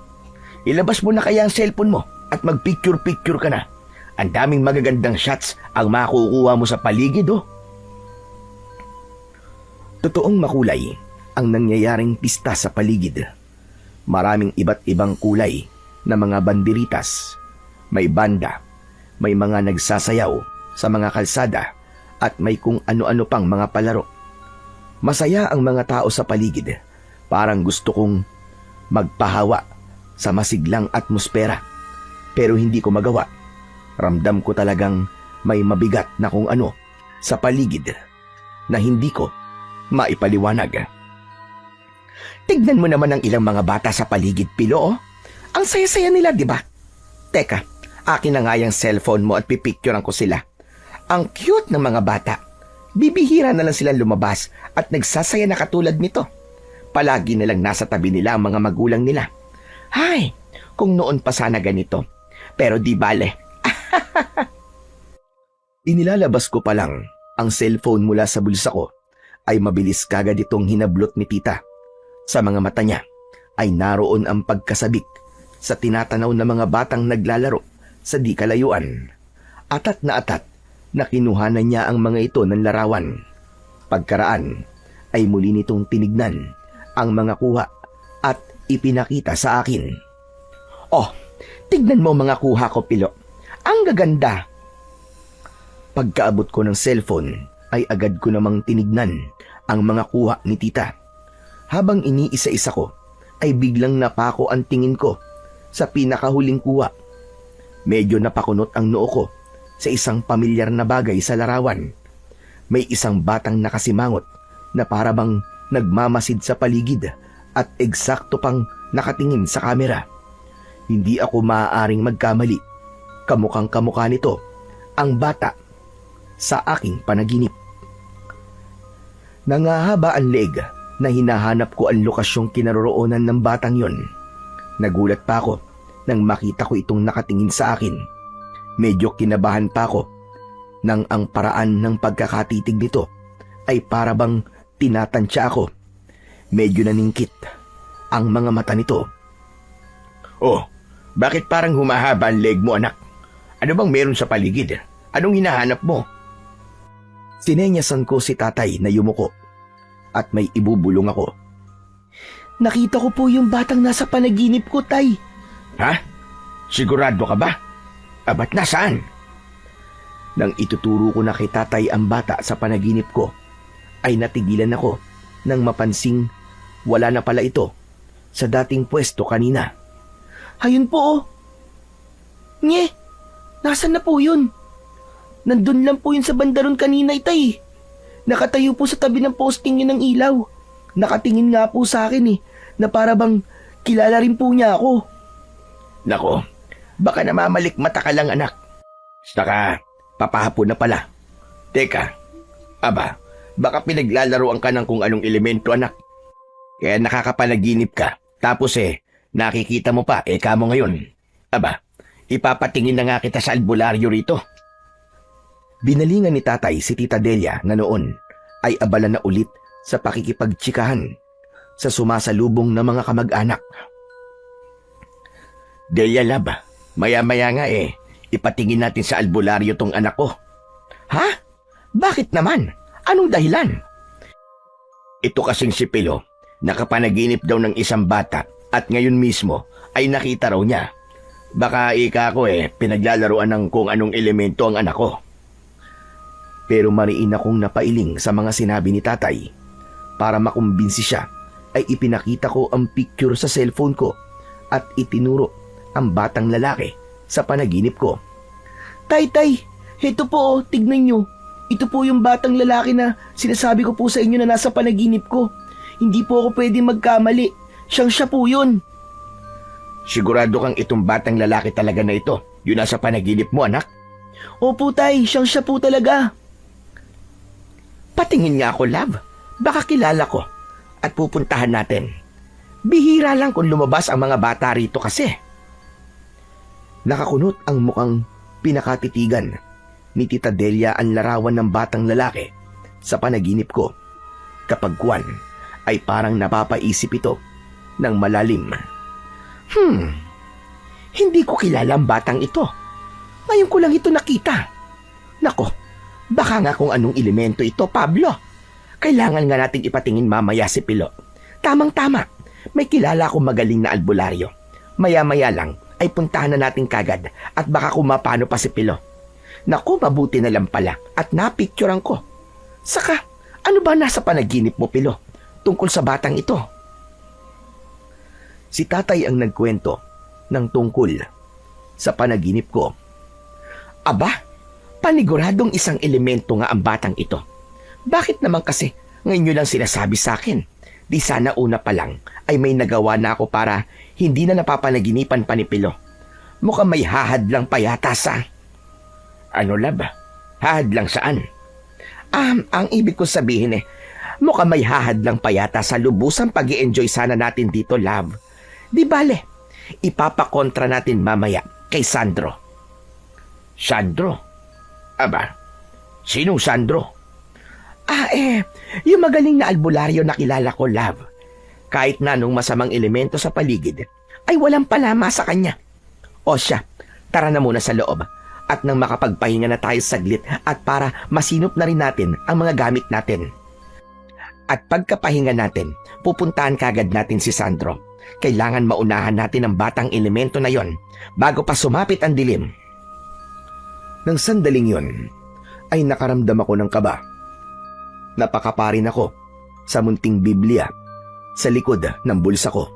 Ilabas mo na kaya ang cellphone mo at mag-picture-picture ka na. Ang daming magagandang shots ang makukuha mo sa paligid, oh. Totoong makulay ang nangyayaring pista sa paligid. Maraming iba't ibang kulay na mga banderitas. May banda, may mga nagsasayaw sa mga kalsada at may kung ano-ano pang mga palaro. Masaya ang mga tao sa paligid. Parang gusto kong magpahawa sa masiglang atmosfera. Pero hindi ko magawa. Ramdam ko talagang may mabigat na kung ano sa paligid na hindi ko maipaliwanag. Tignan mo naman ang ilang mga bata sa paligid, Pilo, oh. Ang saya-saya nila, di ba? Teka, akin na nga yung cellphone mo at pipicturean ko sila. Ang cute ng mga bata. Bibihira na lang silang lumabas at nagsasaya na katulad nito. Palagi na lang nasa tabi nila ang mga magulang nila. Hay, kung noon pa sana ganito. Pero di bale. Inilalabas ko pa lang ang cellphone mula sa bulsa ko ay mabilis kagad itong hinablot ni tita. Sa mga mata niya ay naroon ang pagkasabik sa tinatanaw na mga batang naglalaro sa di kalayuan. Atat na kinuhanan niya ang mga ito ng larawan. Pagkaraan ay muli nitong tinignan ang mga kuha at ipinakita sa akin. Oh, tignan mo mga kuha ko, Pilo. Ang gaganda. Pagkaabot ko ng cellphone ay agad ko namang tinignan ang mga kuha ni tita. Habang iniisa-isa ko ay biglang napako ang tingin ko sa pinakahuling kuha. Medyo napakunot ang noo ko sa isang pamilyar na bagay sa larawan. May isang batang nakasimangot na parabang nagmamasid sa paligid at eksakto pang nakatingin sa kamera. Hindi ako maaaring magkamali. Kamukhang kamukha nito ang bata sa aking panaginip. Nangahaba ang leeg na hinahanap ko ang lokasyong kinaroroonan ng batang yon. Nagulat pa ako nang makita ko itong nakatingin sa akin. Medyo kinabahan pa ako nang ang paraan ng pagkakatitig nito ay parabang Tinatansya ako. Medyo naningkit ang mga mata nito. Oh, bakit parang humahaba ang leg mo, anak? Ano bang meron sa paligid? Anong hinahanap mo? Sinenyasan ko si tatay na yumuko at may ibubulong ako. Nakita ko po yung batang nasa panaginip ko, tay. Ha? Sigurado ka ba? Ba't nasaan? Nang ituturo ko na kay tatay ang bata sa panaginip ko, ay natigilan ako nang mapansing wala na pala ito sa dating pwesto kanina. Ayun po, oh. Nye, nasan na po yun? Nandun lang po yun sa bandaron kanina, tay. Nakatayo po sa tabi ng posting yun ng ilaw. Nakatingin nga po sa akin na para bang kilala rin po niya ako. Nako, baka namamalikmata ka lang, anak. Saka, papahapon na pala. Teka, baka pinaglalaroan ka ng kung anong elemento, anak. Kaya nakakapanaginip ka. Tapos nakikita mo pa, kamo ngayon. Ipapatingin na nga kita sa albularyo rito. Binalingan ni tatay si Tita Delia na noon ay abala na ulit sa pakikipagtsikahan sa sumasalubong na mga kamag-anak. Delia lab, maya-maya nga ipatingin natin sa albularyo tong anak ko. Ha? Bakit naman? Anong dahilan? Ito kasing si Pilo, nakapanaginip daw ng isang bata at ngayon mismo ay nakita raw niya. Baka ika ko pinaglalaroan ng kung anong elemento ang anak ko. Pero mariin akong napailing sa mga sinabi ni tatay. Para makumbinsi siya, ay ipinakita ko ang picture sa cellphone ko at itinuro ang batang lalaki sa panaginip ko. Tay, ito po, tignan nyo. Ito po yung batang lalaki na sinasabi ko po sa inyo na nasa panaginip ko. Hindi po ako pwede magkamali. Siya po yun. Sigurado kang itong batang lalaki talaga na ito, yun nasa panaginip mo, anak? Opo, tay, siya po talaga. Patingin nga ako, love. Baka kilala ko at pupuntahan natin. Bihira lang kung lumabas ang mga bata rito kasi. Nakakunot ang mukhang pinakatitigan ni Tita Delia ang larawan ng batang lalaki sa panaginip ko. Kapag kuwan ay parang napapaisip ito ng malalim. Hindi ko kilala ang batang ito. Ngayon ko lang ito nakita. Nako, baka nga kung anong elemento ito, Pablo. Kailangan nga natin ipatingin mamaya si Pilo. Tamang-tama, may kilala akong magaling na albularyo. Maya-maya lang ay puntahan na natin kagad at baka kumapano pa si Pilo. Naku, mabuti na lang pala at napicturean ko. Saka, ano ba nasa panaginip mo, Pilo, tungkol sa batang ito? Si tatay ang nagkwento ng tungkol sa panaginip ko. Paniguradong isang elemento nga ang batang ito. Bakit naman kasi ngayon nyo lang sinasabi sa akin? Di sana una pa lang ay may nagawa na ako para hindi na napapanaginipan pa ni Pilo. Mukhang may hahad lang pa yata sa... Ano lab? Hahad lang saan? Ang ibig ko sabihin mukhang may hahad lang pa yata sa lubusang pag-i-enjoy sana natin dito, love. Di bale, ipapakontra natin mamaya kay Sandro. Sandro? Sinong Sandro? Yung magaling na albularyo na kilala ko, love. Kahit na anong masamang elemento sa paligid, ay walang palama sa kanya. O siya, tara na muna sa loob. At nang makapagpahinga na tayo saglit at para masinop na rin natin ang mga gamit natin. At pagkapahinga natin, pupuntahan kagad natin si Sandro. Kailangan maunahan natin ang batang elemento na yon bago pa sumapit ang dilim. Nang sandaling yon, ay nakaramdam ako ng kaba. Napakaparin ako sa munting Biblia sa likod ng bulsa ko.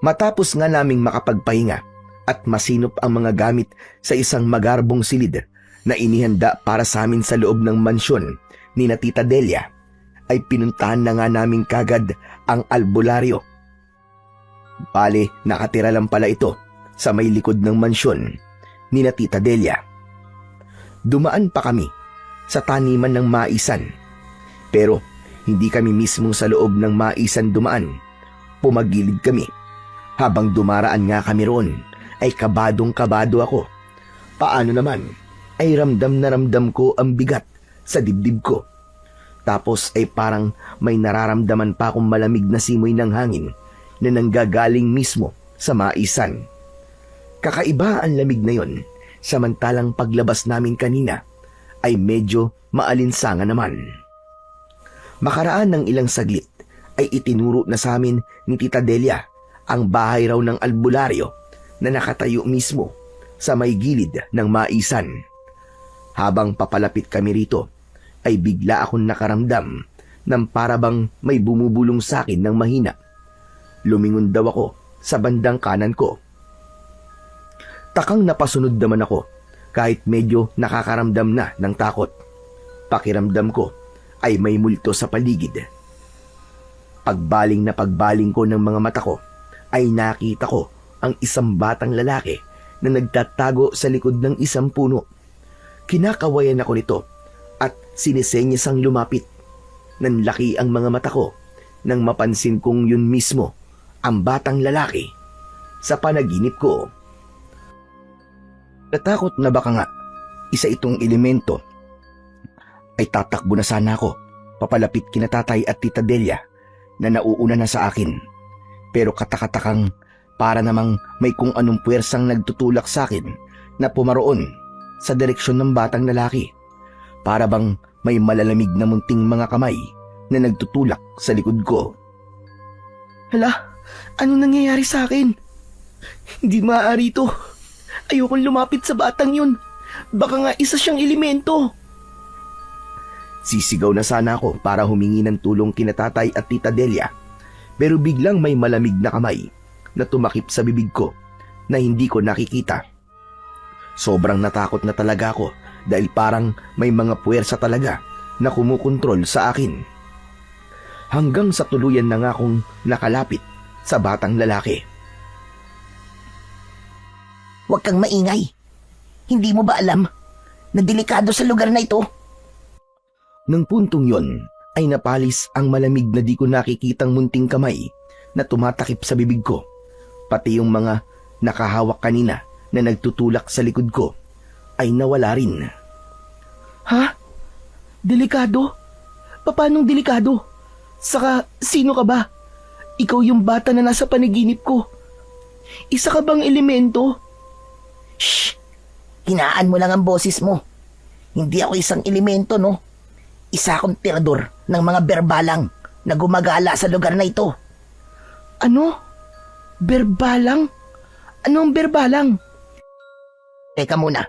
Matapos nga naming makapagpahinga at masinop ang mga gamit sa isang magarbong silid na inihanda para sa amin sa loob ng mansyon ni na Tita Delia, ay pinuntahan na nga namin kagad ang albularyo. Bale, nakatira lang pala ito sa may likod ng mansyon ni na Tita Delia. Dumaan pa kami sa taniman ng maisan. Pero hindi kami mismong sa loob ng maisan dumaan. Pumagilid kami. Habang dumaraan nga kami roon, ay kabadong-kabado ako. Paano naman, ay ramdam na ramdam ko ang bigat sa dibdib ko. Tapos ay parang may nararamdaman pa akong malamig na simoy ng hangin na nanggagaling mismo sa maisan. Kakaiba ang lamig na yon, samantalang paglabas namin kanina ay medyo maalinsangan naman. Makaraan ng ilang saglit ay itinuro na sa amin ni Tita Delia ang bahay raw ng albularyo na nakatayo mismo sa may gilid ng maisan. Habang papalapit kami rito, ay bigla akong nakaramdam ng parabang may bumubulong sa akin ng mahina. Lumingon daw ako sa bandang kanan ko. Takang napasunod naman ako kahit medyo nakakaramdam na ng takot. Pakiramdam ko ay may multo sa paligid. Pagbaling ko ng mga mata ko ay nakita ko ang isang batang lalaki na nagtatago sa likod ng isang puno. Kinakawayan ako nito at sinisenyas ang lumapit. Nanlaki ang mga mata ko nang mapansin kong yun mismo ang batang lalaki sa panaginip ko. Natakot na baka nga isa itong elemento ay tatakbo na sana ako papalapit kina Tatay at Tita Delia na nauuna na sa akin. Pero katakatakang para namang may kung anong puwersang nagtutulak sa akin na pumaroon sa direksyon ng batang lalaki. Para bang may malalamig na munting mga kamay na nagtutulak sa likod ko. Hala, anong nangyayari sa akin? Hindi maaari ito. Ayokong lumapit sa batang yun. Baka nga isa siyang elemento. Sisigaw na sana ako para humingi ng tulong kina Tatay at Tita Delia. Pero biglang may malamig na kamay na tumakip sa bibig ko na hindi ko nakikita. Sobrang natakot na talaga ako dahil parang may mga puwersa talaga na kumukontrol sa akin. Hanggang sa tuluyan na nga akong nakalapit sa batang lalaki. Huwag kang maingay. Hindi mo ba alam na delikado sa lugar na ito? Nang puntong yon ay napalis ang malamig na di ko nakikitang munting kamay na tumatakip sa bibig ko. Pati yung mga nakahawak kanina na nagtutulak sa likod ko ay nawala rin. Ha? Delikado? Paanong delikado? Saka, sino ka ba? Ikaw yung bata na nasa panaginip ko. Isa ka bang elemento? Shh! Hinaan mo lang ang boses mo. Hindi ako isang elemento, no? Isa akong tirador ng mga berbalang na gumagala sa lugar na ito. Ano? Berbalang? Anong berbalang? Teka muna,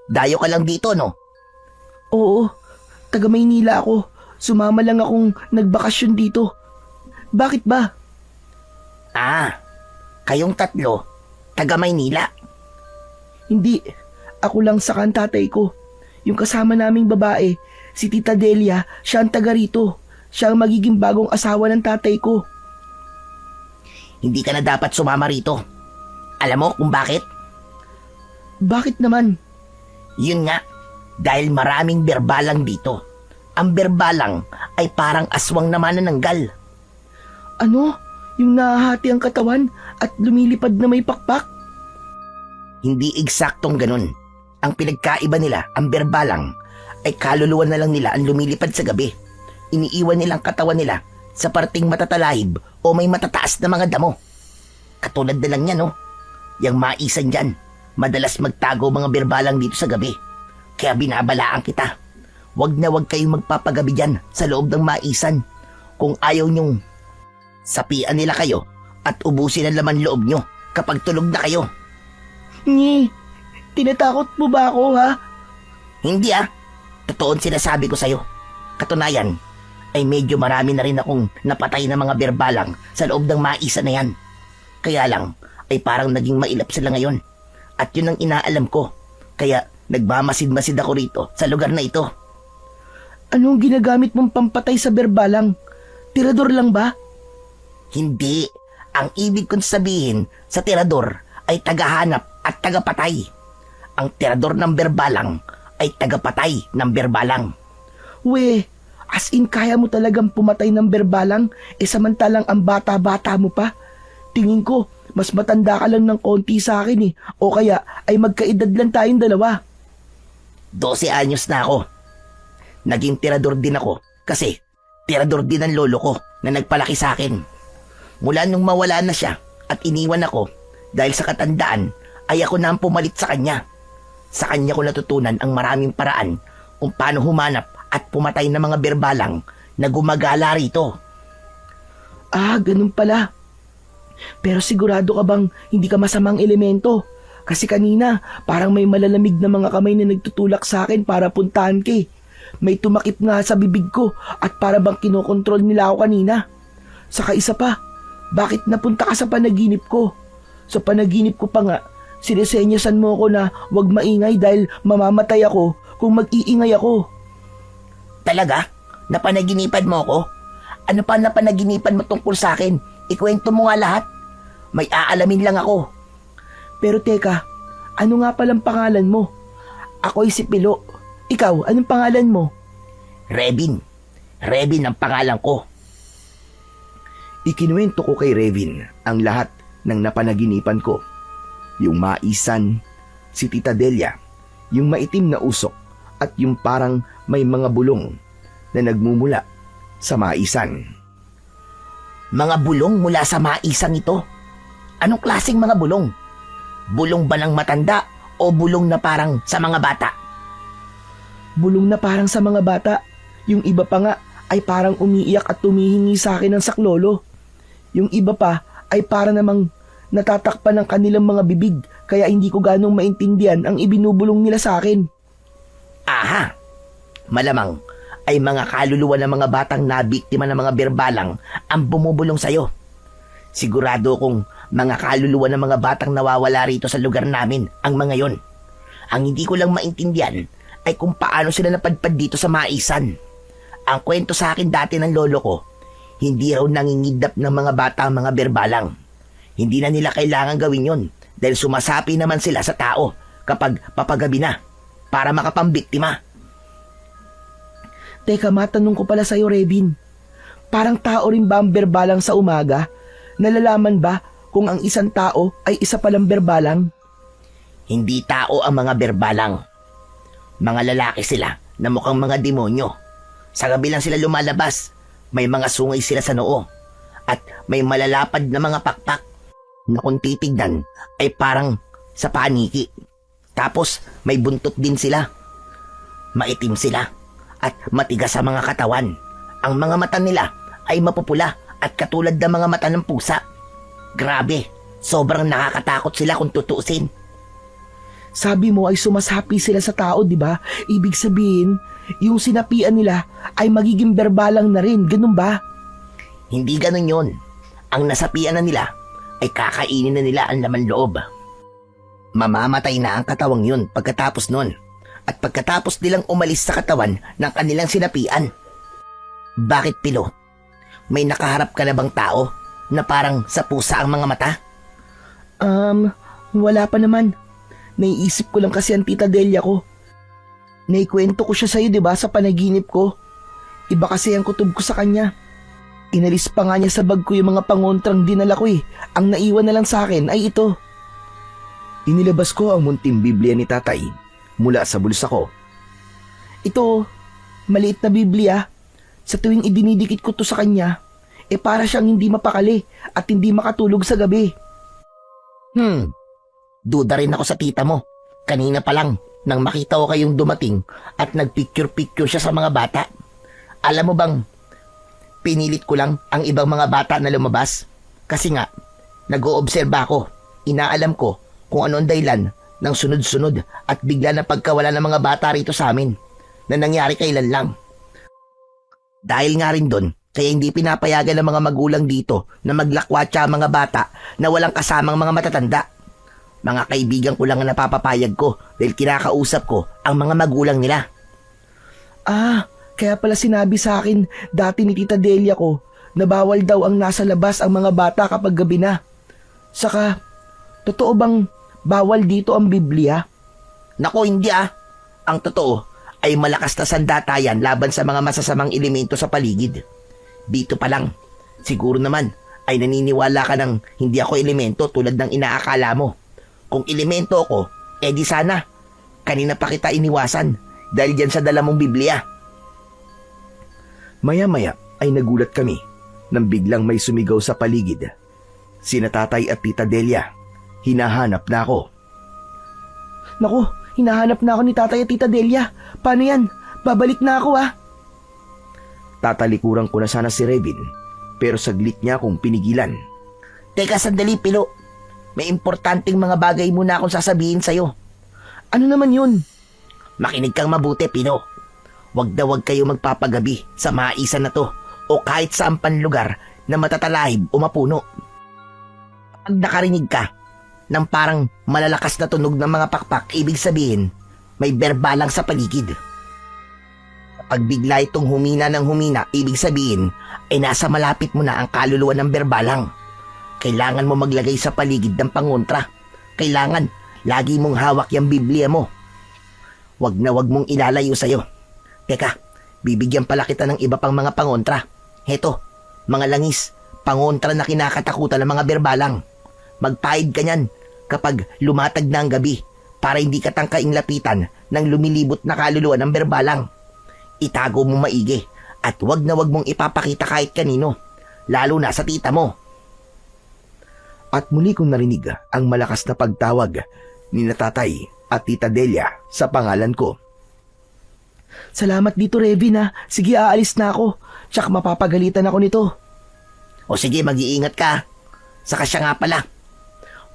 dayo ka lang dito, no? Oo, taga Maynila ako. Sumama lang akong nagbakasyon dito. Bakit ba? Kayong tatlo, taga Maynila. Hindi, ako lang sa tatay ko. Yung kasama naming babae, si Tita Delia, siya ang taga rito. Siya ang magiging bagong asawa ng tatay ko. Hindi ka na dapat sumama rito. Alam mo kung bakit? Bakit naman? Yun nga, dahil maraming berbalang dito. Ang berbalang ay parang aswang na manananggal. Ano? Yung nahahati ang katawan at lumilipad na may pakpak? Hindi eksaktong ganun. Ang pinagkaiba nila, ang berbalang, ay kaluluwa na lang nila ang lumilipad sa gabi. Iniiwan nilang katawan nila sa parting matatalahib o may matataas na mga damo. Katulad na lang yan, no? Yang maisan dyan, madalas magtago mga berbalang dito sa gabi. Kaya binabalaan kita. Wag na wag kayong magpapagabi dyan sa loob ng maisan. Kung ayaw nyong sapian nila kayo at ubusin ang laman loob nyo kapag tulog na kayo. Ngi, tinatakot mo ba ako, ha? Hindi Totoo ang sinasabi ko sa'yo. Katunayan, ay medyo marami na rin akong napatay na mga berbalang sa loob ng maisa na yan. Kaya lang, ay parang naging mailap sila ngayon. At yun ang inaalam ko. Kaya nagmamasid-masid ako rito sa lugar na ito. Anong ginagamit mong pampatay sa berbalang? Tirador lang ba? Hindi. Ang ibig kong sabihin sa tirador ay tagahanap at tagapatay. Ang tirador ng berbalang ay tagapatay ng berbalang. We, as in kaya mo talagang pumatay ng berbalang samantalang ang bata-bata mo pa? Tingin ko, mas matanda ka lang ng konti sa akin o kaya ay magkaedad lang tayong dalawa. 12 anyos na ako. Naging tirador din ako Kasi, tirador din ang lolo ko na nagpalaki sa akin. Mula nung mawala na siya at iniwan ako dahil sa katandaan, ay ako na ang pumalit sa kanya. Sa kanya ko natutunan ang maraming paraan kung paano humanap at pumatay ng mga berbalang na gumagala rito. Ah, ganun pala. Pero sigurado ka bang hindi ka masamang elemento? Kasi kanina, parang may malalamig na mga kamay na nagtutulak sa akin para puntahan ka eh. May tumakip nga sa bibig ko at para bang kinokontrol nila ako kanina. Saka isa pa, bakit napunta ka sa panaginip ko? Sa panaginip ko pa nga, sinesenyasan mo ako na huwag maingay dahil mamamatay ako kung mag-iingay ako. Talaga? Napanaginipan mo ako? Ano pa napanaginipan mo tungkol sa akin? Ikwento mo nga lahat. May aalamin lang ako. Pero teka, ano nga palang pangalan mo? Ako'y si Pilo. Ikaw, anong pangalan mo? Revin. Revin ang pangalan ko. Ikinuwento ko kay Revin ang lahat ng napanaginipan ko. Yung maisan, si Tita Delia, yung maitim na usok at yung parang may mga bulong na nagmumula sa maisan. Mga bulong mula sa maisang ito? Anong klaseng mga bulong? Bulong ba ng matanda o bulong na parang sa mga bata? Bulong na parang sa mga bata. Yung iba pa nga ay parang umiiyak at tumihingi sa akin ng saklolo. Yung iba pa ay para namang natatakpan ng kanilang mga bibig kaya hindi ko ganong maintindihan ang ibinubulong nila sa akin. Aha! Malamang ay mga kaluluwa ng mga batang nabiktima ng mga berbalang ang bumubulong sa'yo. Sigurado kong mga kaluluwa ng mga batang nawawala rito sa lugar namin ang mga yon. Ang hindi ko lang maintindihan ay kung paano sila napadpad dito sa maisan. Ang kwento sa akin dati ng lolo ko, hindi raw nangingidnap ng mga bata ang mga berbalang. Hindi na nila kailangan gawin yon dahil sumasapi naman sila sa tao kapag papagabi na para makapambiktima. Teka, matanong ko pala sa'yo, Revin. Parang tao rin ba ang berbalang sa umaga? Nalalaman ba kung ang isang tao ay isa palang berbalang? Hindi tao ang mga berbalang. Mga lalaki sila na mukhang mga demonyo. Sa gabi lang sila lumalabas. May mga sungay sila sa noo. At may malalapad na mga pakpak na kung titignan ay parang sa paniki. Tapos may buntot din sila. Maitim sila at matigas sa mga katawan. Ang mga mata nila ay mapupula at katulad ng mga mata ng pusa. Grabe, sobrang nakakatakot sila kung tutuusin. Sabi mo ay sumasapi sila sa tao, di ba? Ibig sabihin, yung sinapian nila ay magiging berbalang na rin, ganun ba? Hindi ganun yon. Ang nasapian na nila ay kakainin na nila ang laman loob. Mamamatay na ang katawang yun pagkatapos nun. At pagkatapos nilang umalis sa katawan ng kanilang sinapian. Bakit, Pilo? May nakaharap ka na bang tao na parang sa pusa ang mga mata? Wala pa naman. Naiisip ko lang kasi ang Tita Delia ko. Naikwento ko siya sa'yo, di ba, sa panaginip ko. Iba kasi ang kutob ko sa kanya. Inalis pa nga niya sa bag ko yung mga pangontrang dinala ko eh. Ang naiwan na lang sa akin ay ito. Inilabas ko ang munting Biblia ni tatay mula sa bulsa ko. Ito, maliit na Biblia. Sa tuwing idinidikit ko to sa kanya, para siyang hindi mapakali at hindi makatulog sa gabi. Duda rin ako sa tita mo. Kanina pa lang, nang makita ko kayong dumating at nagpicture-picture siya sa mga bata. Alam mo bang, pinilit ko lang ang ibang mga bata na lumabas. Kasi nga, nag-oobserba ako. Inaalam ko kung ano ang dahilan ng sunod-sunod at bigla na pagkawala ng mga bata rito sa amin na nangyari kailan lang. Dahil nga rin doon, kaya hindi pinapayagan ng mga magulang dito na maglakwatsa ang mga bata na walang kasamang mga matatanda. Mga kaibigan ko lang ang napapapayag ko dahil kinakausap ko ang mga magulang nila. Kaya pala sinabi sa akin dati ni Tita Delia ko na bawal daw ang nasa labas ang mga bata kapag gabi na. Saka, totoo bang bawal dito ang Biblia? Nako, hindi Ang totoo ay malakas na sandatayan laban sa mga masasamang elemento sa paligid. Dito pa lang, siguro naman ay naniniwala ka ng hindi ako elemento tulad ng inaakala mo. Kung elemento ako, di sana, kanina pa kita iniwasan dahil dyan sa dala mong Biblia. Maya-maya ay nagulat kami nang biglang may sumigaw sa paligid. Sina tatay at tita Delia. Hinahanap na ako. Naku, hinahanap na ako ni tatay at tita Delia. Paano yan? Babalik na ako Tatalikuran ko na sana si Revin, pero saglit niya akong pinigilan. Teka sandali, Pilo. May importanteng mga bagay muna akong sasabihin sa'yo. Ano naman yun? Makinig kang mabuti, Pino. Huwag na huwag kayo magpapagabi sa maisan na to o kahit saan pan lugar na matatalahib o mapuno. Pag nakarinig ka ng parang malalakas na tunog ng mga pakpak, ibig sabihin may berbalang sa paligid. Kapag bigla itong humina ng humina, ibig sabihin ay nasa malapit mo na ang kaluluwa ng berbalang. Kailangan mo maglagay sa paligid ng pangontra. Kailangan lagi mong hawak yung Biblia mo. Wag na wag mong ilalayo sa'yo. Teka, bibigyan pala kita ng iba pang mga pangontra. Heto, mga langis, pangontra na kinakatakutan ng mga berbalang. Magpaid ka niyan kapag lumatag na ang gabi para hindi ka tangkaing lapitan ng lumilibot na kaluluwa ng berbalang. Itago mo maigi at wag na wag mong ipapakita kahit kanino, lalo na sa tita mo. At muli kong narinig ang malakas na pagtawag ni na tatay at tita Delia sa pangalan ko. Salamat dito, Revin Sige, aalis na ako. Tsaka mapapagalitan ako nito. O sige, mag-iingat ka. Saka siya nga pala.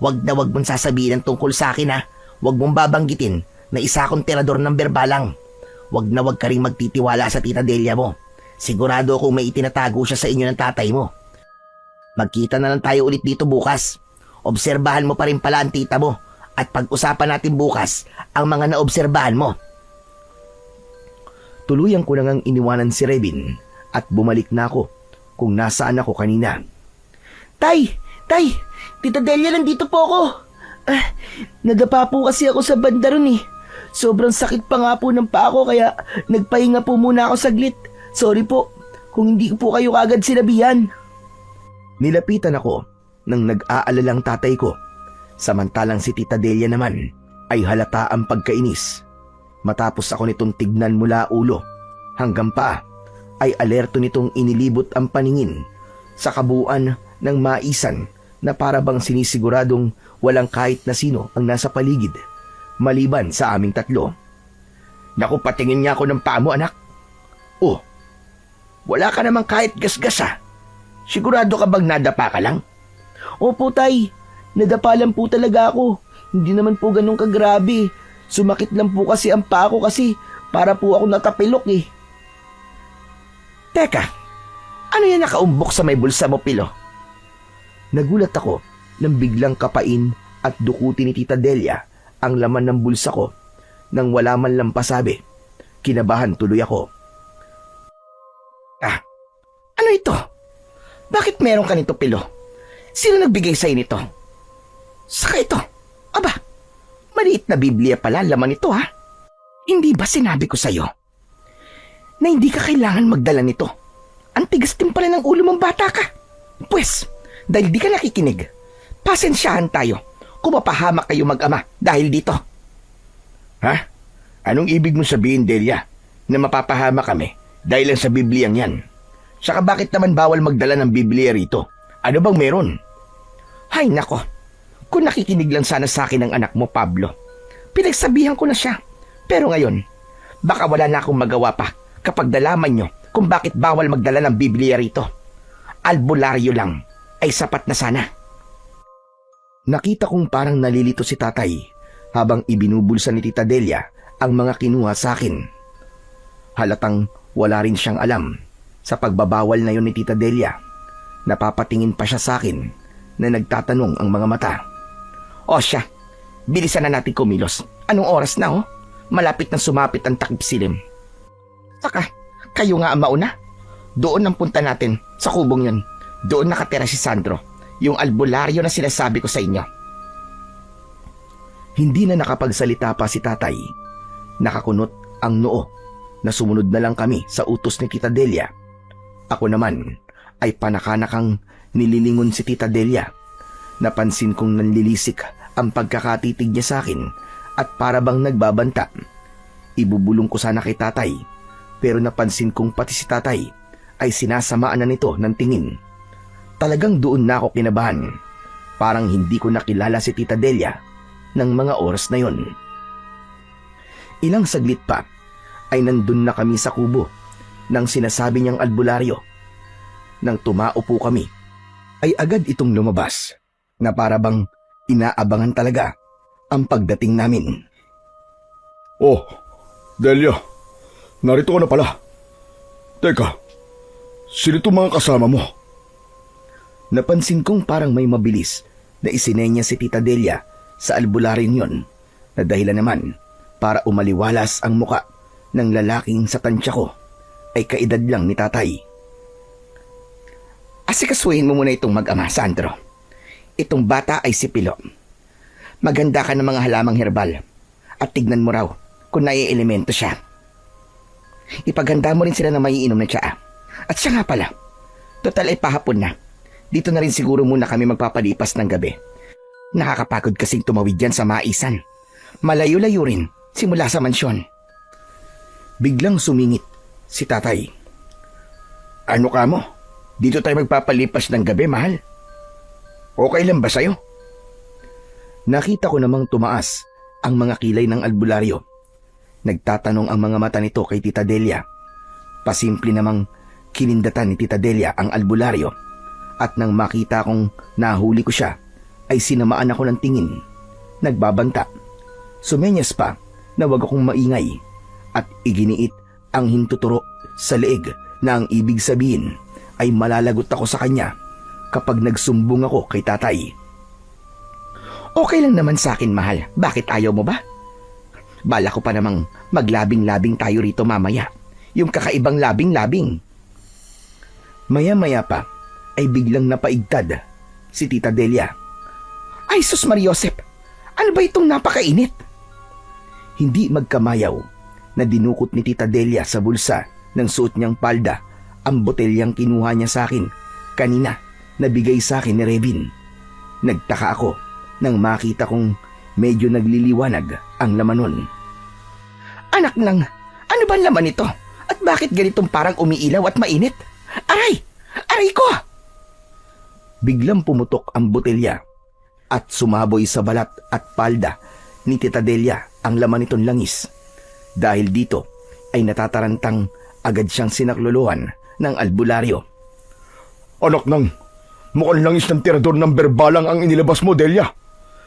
Wag na wag mong sasabihin ang tungkol sa akin Wag mong babanggitin na isa akong tirador ng berbalang. Wag na wag ka rin magtitiwala sa tita Delia mo. Sigurado akong may itinatago siya sa inyo ng tatay mo. Magkita na lang tayo ulit dito bukas. Obserbahan mo pa rin pala ang tita mo at pag-usapan natin bukas ang mga naobserbahan mo. Tuluyan ko na ngang iniwanan si Revin at bumalik na ako kung nasaan ako kanina. Tay! Tita Delia, nandito po ako. Nadapa po kasi ako sa banda ron Sobrang sakit pa nga po ng paa ko kaya nagpahinga po muna ako saglit. Sorry po kung hindi ko po kayo kagad sinabihan. Nilapitan ako ng nag-aalalang tatay ko. Samantalang si tita Delia naman ay halata ang pagkainis. Matapos ako nitong tignan mula ulo hanggang paa, ay alerto nitong inilibot ang paningin sa kabuuan ng maisan na para bang sinisiguradong walang kahit na sino ang nasa paligid maliban sa aming tatlo. Naku, patingin niya ako ng paa mo, anak. Oh, wala ka namang kahit gasgas Sigurado ka bang nadapa ka lang? Opo, tay. Nadapa lang po talaga ako. Hindi naman po ganun kagrabe. Sumakit lang po kasi ang paa ko kasi para po ako natapilok Teka, ano yan nakaumbok sa may bulsa mo, Pilo? Nagulat ako nang biglang kapain at dukutin ni tita Delia ang laman ng bulsa ko nang wala man lang pasabi. Kinabahan tuloy ako. Ano ito? Bakit meron ka nito, Pilo? Sino nagbigay sa'yo nito? Saka ito, aba, maliit na Biblia pala laman ito Hindi ba sinabi ko sa'yo na hindi ka kailangan magdala nito? Ang tigas din pala ng ulo mong bata ka. Pwes, dahil di ka nakikinig, pasensyahan tayo kung mapahamak kayo mag-ama dahil dito. Anong ibig mo sabihin, Delia, na mapapahama kami dahil lang sa Bibliang yan? Saka bakit naman bawal magdala ng Biblia rito? Ano bang meron? Hay nako, kung nakikinig lang sana sa akin ang anak mo, Pablo. Pinagsabihan ko na siya. Pero ngayon, baka wala na akong magawa pa kapag nalaman nyo kung bakit bawal magdala ng Biblia rito. Albularyo lang ay sapat na sana. Nakita kong parang nalilito si tatay habang ibinubulsa ni tita Delia ang mga kinuha sa akin. Halatang wala rin siyang alam sa pagbabawal na yon ni tita Delia. Napapatingin pa siya sa akin na nagtatanong ang mga mata. O siya, bilisan na natin kumilos. Anong oras na Malapit nang sumapit ang takip silim. Saka, kayo nga ang mauna. Doon ang punta natin sa kubong yun. Doon nakatira si Sandro, yung albularyo na sinasabi ko sa inyo. Hindi na nakapagsalita pa si tatay. Nakakunot ang noo na sumunod na lang kami sa utos ni tita Delia. Ako naman ay panakanakang nililingon si tita Delia. Napansin kong nanlilisik ang pagkakatitig niya sa akin at para bang nagbabanta. Ibubulong ko sana kay tatay pero napansin kong pati si tatay ay sinasamaan na nito ng tingin. Talagang doon na ako kinabahan. Parang hindi ko nakilala si Tita Delia ng mga oras na yon. Ilang saglit pa ay nandun na kami sa kubo ng sinasabi niyang albularyo. Nang tumaupo kami, ay agad itong lumabas na para bang inaabangan talaga ang pagdating namin. Oh, Delia, narito ka na pala. Teka, sino itong mga kasama mo? Napansin kong parang may mabilis na isinenya si Tita Delia sa albularyon yon na dahilan naman para umaliwalas ang muka ng lalaking sa tansya ko ay kaedad lang ni tatay. Asikasuhin mo muna itong mag-ama, Sandro. Itong bata ay si Pilo. Maganda ka ng mga halamang herbal at tignan mo raw kung nai-elemento siya. Ipaganda mo rin sila na maiinom na tsaa. At siya nga pala, total ay pahapon na. Dito na rin siguro muna kami magpapalipas ng gabi. Nakakapagod kasing tumawid yan sa maisan. Malayo-layo rin simula sa mansyon. Biglang sumingit si tatay. Ano ka mo? Dito tayo magpapalipas ng gabi, mahal. Okay lang ba sa'yo? Nakita ko namang tumaas ang mga kilay ng albularyo. Nagtatanong ang mga mata nito kay Tita Delia. Pasimple namang kinindatan ni Tita Delia ang albularyo. At nang makita kong nahuli ko siya, ay sinamaan ako ng tingin. Nagbabanta. Sumenyas pa na wag akong maingay at iginiit ang hintuturo sa leeg na ang ibig sabihin ay malalagot ako sa kanya kapag nagsumbong ako kay tatay. Okay lang naman sa akin, mahal. Bakit ayaw mo ba? Bala ko pa namang maglabing-labing tayo rito mamaya. Yung kakaibang labing-labing. Maya-maya pa ay biglang napaigtad si Tita Delia. Ay, sus Mariosep! Ano ba itong napakainit? Hindi magkamayaw na dinukot ni Tita Delia sa bulsa ng suot niyang palda ang botelyang kinuha niya sa akin kanina na bigay sa akin ni Revin. Nagtaka ako nang makita kong medyo nagliliwanag ang laman nun. Anak nang, ano ba laman nito? At bakit ganitong parang umiilaw at mainit? Aray! Aray ko! Biglang pumutok ang botelya at sumaboy sa balat at palda ni Tita Delia ang laman nitong langis. Dahil dito ay natatarantang agad siyang sinakluluhan ng albularyo. Anak nang, mukhang langis ng tirador ng berbalang ang inilabas mo, Delia.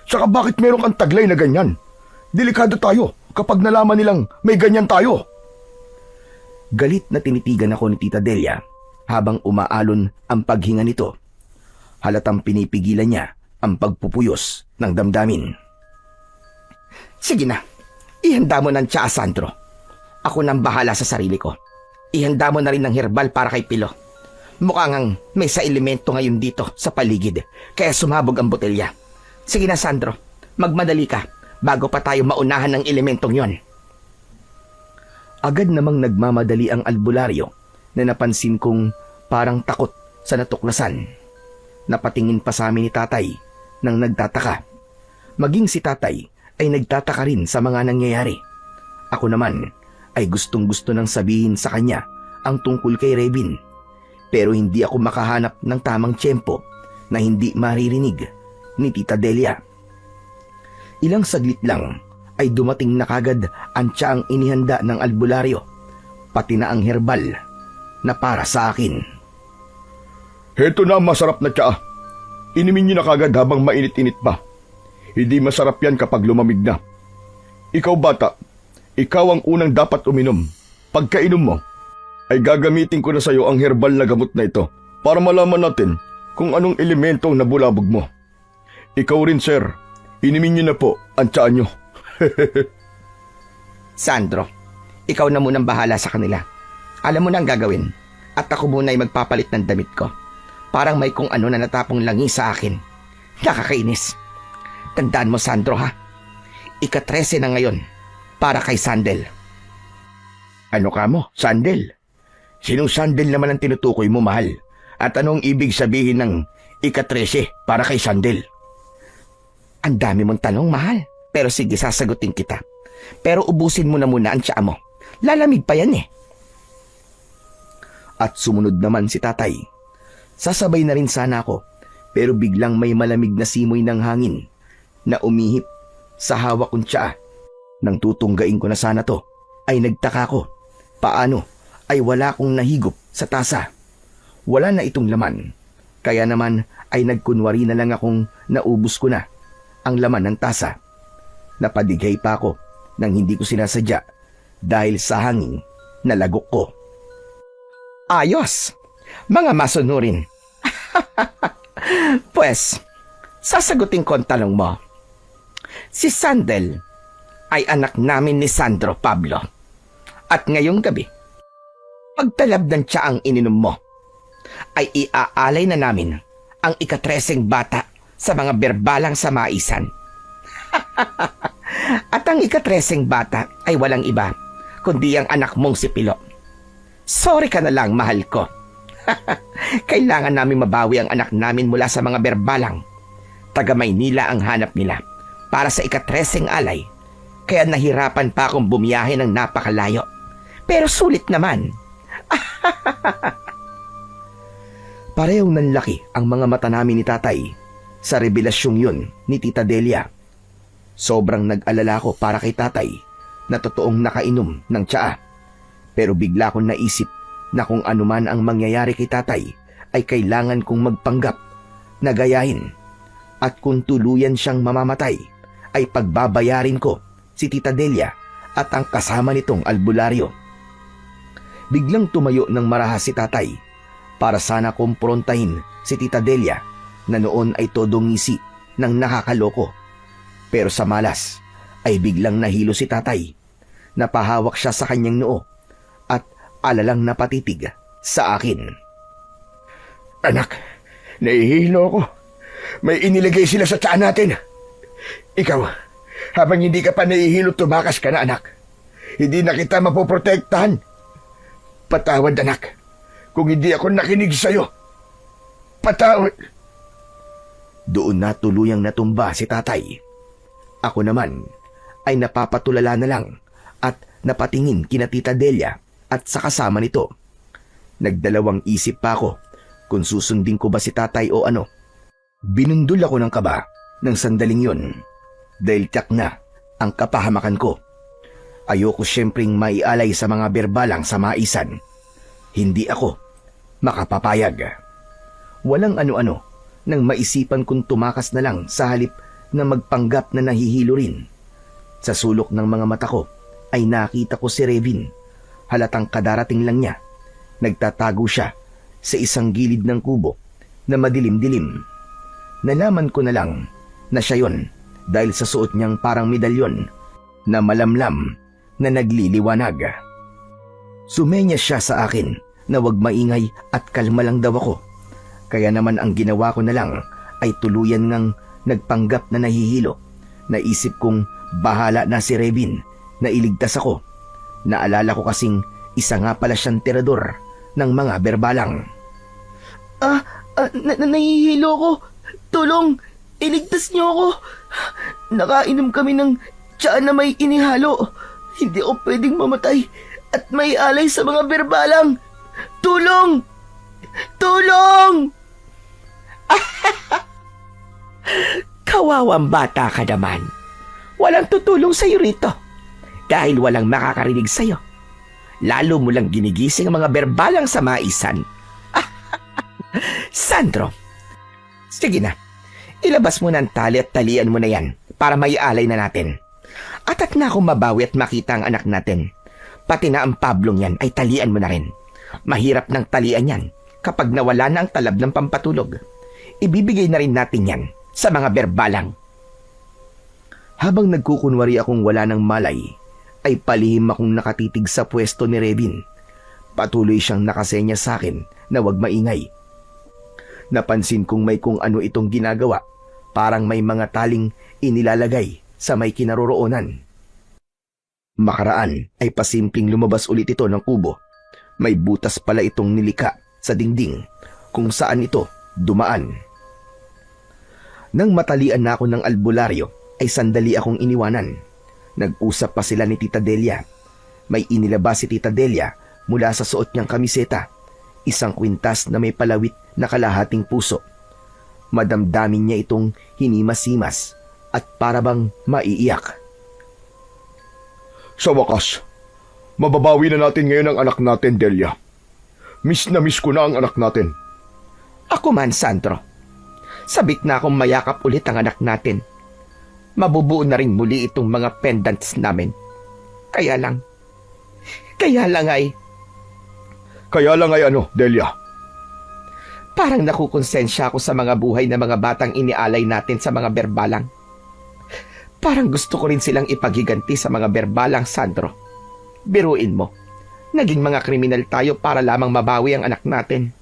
Saka bakit meron kang taglay na ganyan? Delikado tayo kapag nalaman nilang may ganyan tayo. Galit na tinitigan ako ni Tita Delia habang umaalon ang paghinga nito. Halatang pinipigilan niya ang pagpupuyos ng damdamin. Sige na, ihanda mo ng tsaa, Sandro. Ako nang bahala sa sarili ko. Ihanda mo na rin ng herbal para kay Pilo. Mukhang may sa elemento ngayon dito sa paligid, kaya sumabog ang botelya. Sige na, Sandro, magmadali ka bago pa tayo maunahan ng elementong yon. Agad namang nagmamadali ang albularyo na napansin kong parang takot sa natuklasan. Napatingin pa sa amin ni tatay nang nagtataka. Maging si tatay ay nagtataka rin sa mga nangyayari. Ako naman ay gustong-gusto nang sabihin sa kanya ang tungkol kay Revin. Pero hindi ako makahanap ng tamang tiyempo na hindi maririnig ni Tita Delia. Ilang saglit lang ay dumating na kagad ang tiyaang inihanda ng albularyo, pati na ang herbal na para sa akin. Heto na ang masarap na tsaa. Inimin niyo na kagad habang mainit-init pa. Hindi masarap yan kapag lumamig na. Ikaw bata, ikaw ang unang dapat uminom. Pagkainom mo, ay gagamitin ko na sa iyo ang herbal na gamot na ito para malaman natin kung anong elemento ang nabulabog mo. Ikaw rin, sir. Inimin niyo na po ang tsaa niyo. Sandro, ikaw na munang bahala sa kanila. Alam mo na ang gagawin at ako muna ay magpapalit ng damit ko. Parang may kung ano na natapong langis sa akin. Nakakainis. Tandaan mo, Sandro, ha? Ika-13 na ngayon para kay Sandel. Ano ka mo, Sandel? Sinong Sandel naman ang tinutukoy mo, mahal? At anong ibig sabihin ng ika-13 para kay Sandel? Ang dami mong tanong, mahal. Pero sige, sasagutin kita. Pero ubusin mo na muna ang tsaa mo. Lalamig pa yan eh. At sumunod naman si tatay. Sasabay na rin sana ako, pero biglang may malamig na simoy ng hangin na umihip sa hawak kong tsaa. Nang tutunggain ko na sana to, ay nagtaka ko. Paano ay wala kong nahigop sa tasa? Wala na itong laman. Kaya naman ay nagkunwari na lang akong naubos ko na ang laman ng tasa. Napadigay pa ako nang hindi ko sinasadya dahil sa hangin na lagok ko. Ayos! Mga masunurin. Pues, sasagutin ko ang tanong mo. Si Sandel ay anak namin ni Sandro Pablo. At ngayong gabi, pagtalab ng tsaang ininom mo, ay iaalay na namin ang ikatreseng bata sa mga berbalang sa maisan. At ang ikatreseng bata ay walang iba, kundi ang anak mong si Pilo. Sorry ka na lang, mahal ko. Kailangan namin mabawi ang anak namin mula sa mga berbalang. Taga Maynila ang hanap nila para sa ikatreseng alay. Kaya nahirapan pa akong bumiyahe ng napakalayo. Pero sulit naman. Parehong nanlaki ang mga mata namin ni tatay sa revelasyong yun ni Tita Delia. Sobrang nag-alala ko para kay tatay na totoong nakainom ng tsaa. Pero bigla kong naisip na kung anuman ang mangyayari kay tatay ay kailangan kong magpanggap na gayahin. At kung tuluyan siyang mamamatay ay pagbabayarin ko si Tita Delia at ang kasama nitong albularyo. Biglang tumayo ng marahas si tatay para sana kumprontahin si Tita Delia na noon ay todo ngisi ng nakakaloko. Pero sa malas ay biglang nahilo si tatay. Napahawak siya sa kanyang noo at alalang napatitig sa akin. Anak, nahihilo ako. May inilagay sila sa tiyan natin. Ikaw, habang hindi ka pa nahihilo, tumakas ka na, anak. Hindi na kita mapoprotektahan. Patawad, anak, kung hindi ako nakinig sa'yo. Patawad. Doon na tuluyang natumba si tatay. Ako naman ay napapatulala na lang at napatingin kina Tita Delia at sa kasama nito. Nagdalawang isip pa ako kung susundin ko ba si tatay o ano. Binundol ako ng kaba ng sandaling yun dahil tiyak na ang kapahamakan ko. Ayoko siyempreng maialay sa mga berbalang sa maisan. Hindi ako makapapayag. Walang ano-ano nang maisipan kong tumakas na lang sa halip na magpanggap na nahihilo rin. Sa sulok ng mga mata ko ay nakita ko si Revin. Halatang kadarating lang niya. Nagtatago siya sa isang gilid ng kubo na madilim-dilim. Nalaman ko na lang na siya yon dahil sa suot niyang parang medalyon na malamlam na nagliliwanag. Sumenya siya sa akin na wag maingay at kalma lang daw ako. Kaya naman ang ginawa ko na lang ay tuluyan ngang nagpanggap na nahihilo. Naisip kong bahala na si Revin na iligtas ako. Naalala ko kasing isa nga pala siyang tirador ng mga berbalang. Nahihilo ko. Tulong! Iligtas niyo ako! Nakainom kami ng tsaa na may inihalo. Hindi ako pwedeng mamatay at may alay sa mga berbalang. Tulong! Tulong! Kawawang bata ka naman. Walang tutulong sa'yo rito dahil walang makakarinig sa'yo. Lalo mo lang ginigising ang mga berbalang sa maisan. Sandro, sige na. Ilabas mo na ang tali at talian mo na yan para maialay na natin. Atat na akong mabawi at makita ang anak natin. Pati na ang Pablong yan ay talian mo na rin. Mahirap ng talian yan kapag nawala na ang talab ng pampatulog. Ibibigay na rin natin yan sa mga berbalang. Habang nagkukunwari akong wala ng malay, ay palihim akong nakatitig sa pwesto ni Revin. Patuloy siyang nakasenya sa akin na wag maingay. Napansin kong may kung ano itong ginagawa, parang may mga taling inilalagay sa may kinaroroonan. Makaraan ay pasimpleng lumabas ulit ito ng kubo. May butas pala itong nilika sa dingding kung saan ito dumaan. Nang matalian na ako ng albularyo, ay sandali akong iniwanan. Nag-usap pa sila ni Tita Delia. May inilabas si Tita Delia mula sa suot niyang kamiseta. Isang kwintas na may palawit na kalahating puso. Madamdamin niya itong hinimas-himas at parabang maiiyak. Sa wakas, mababawi na natin ngayon ang anak natin, Delia. Miss na miss ko na ang anak natin. Ako man, Sandro. Sabik na akong mayakap ulit ang anak natin. Mabubuo na rin muli itong mga pendants namin. Kaya lang ay Kaya lang ay ano, Delia? parang nakukonsensya ako sa mga buhay na mga batang inialay natin sa mga berbalang. Parang gusto ko rin silang ipagiganti sa mga berbalang, Sandro. Biruin mo, naging mga kriminal tayo para lamang mabawi ang anak natin.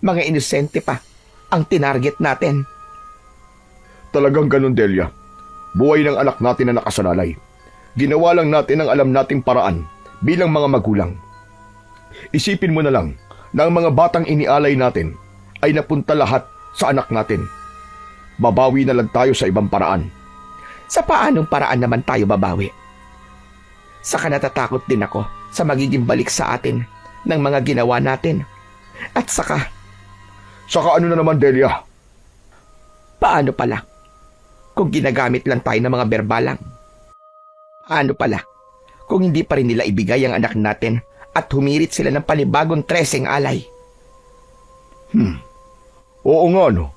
Mga inosente pa ang tinarget natin. Talagang ganun, Delia. Buhay ng anak natin na nakasalalay. Ginawa lang natin ang alam nating paraan bilang mga magulang. Isipin mo na lang na ang mga batang inialay natin ay napunta lahat sa anak natin. Babawi na lang tayo sa ibang paraan. Sa paanong paraan naman tayo babawi? Saka natatakot din ako sa magiging balik sa atin ng mga ginawa natin. At saka, Saka ano na naman, Delia? paano pala kung ginagamit lang tayo ng mga berbalang? Paano pala kung hindi pa rin nila ibigay ang anak natin at humirit sila ng panibagong treseng alay? Oo nga, no.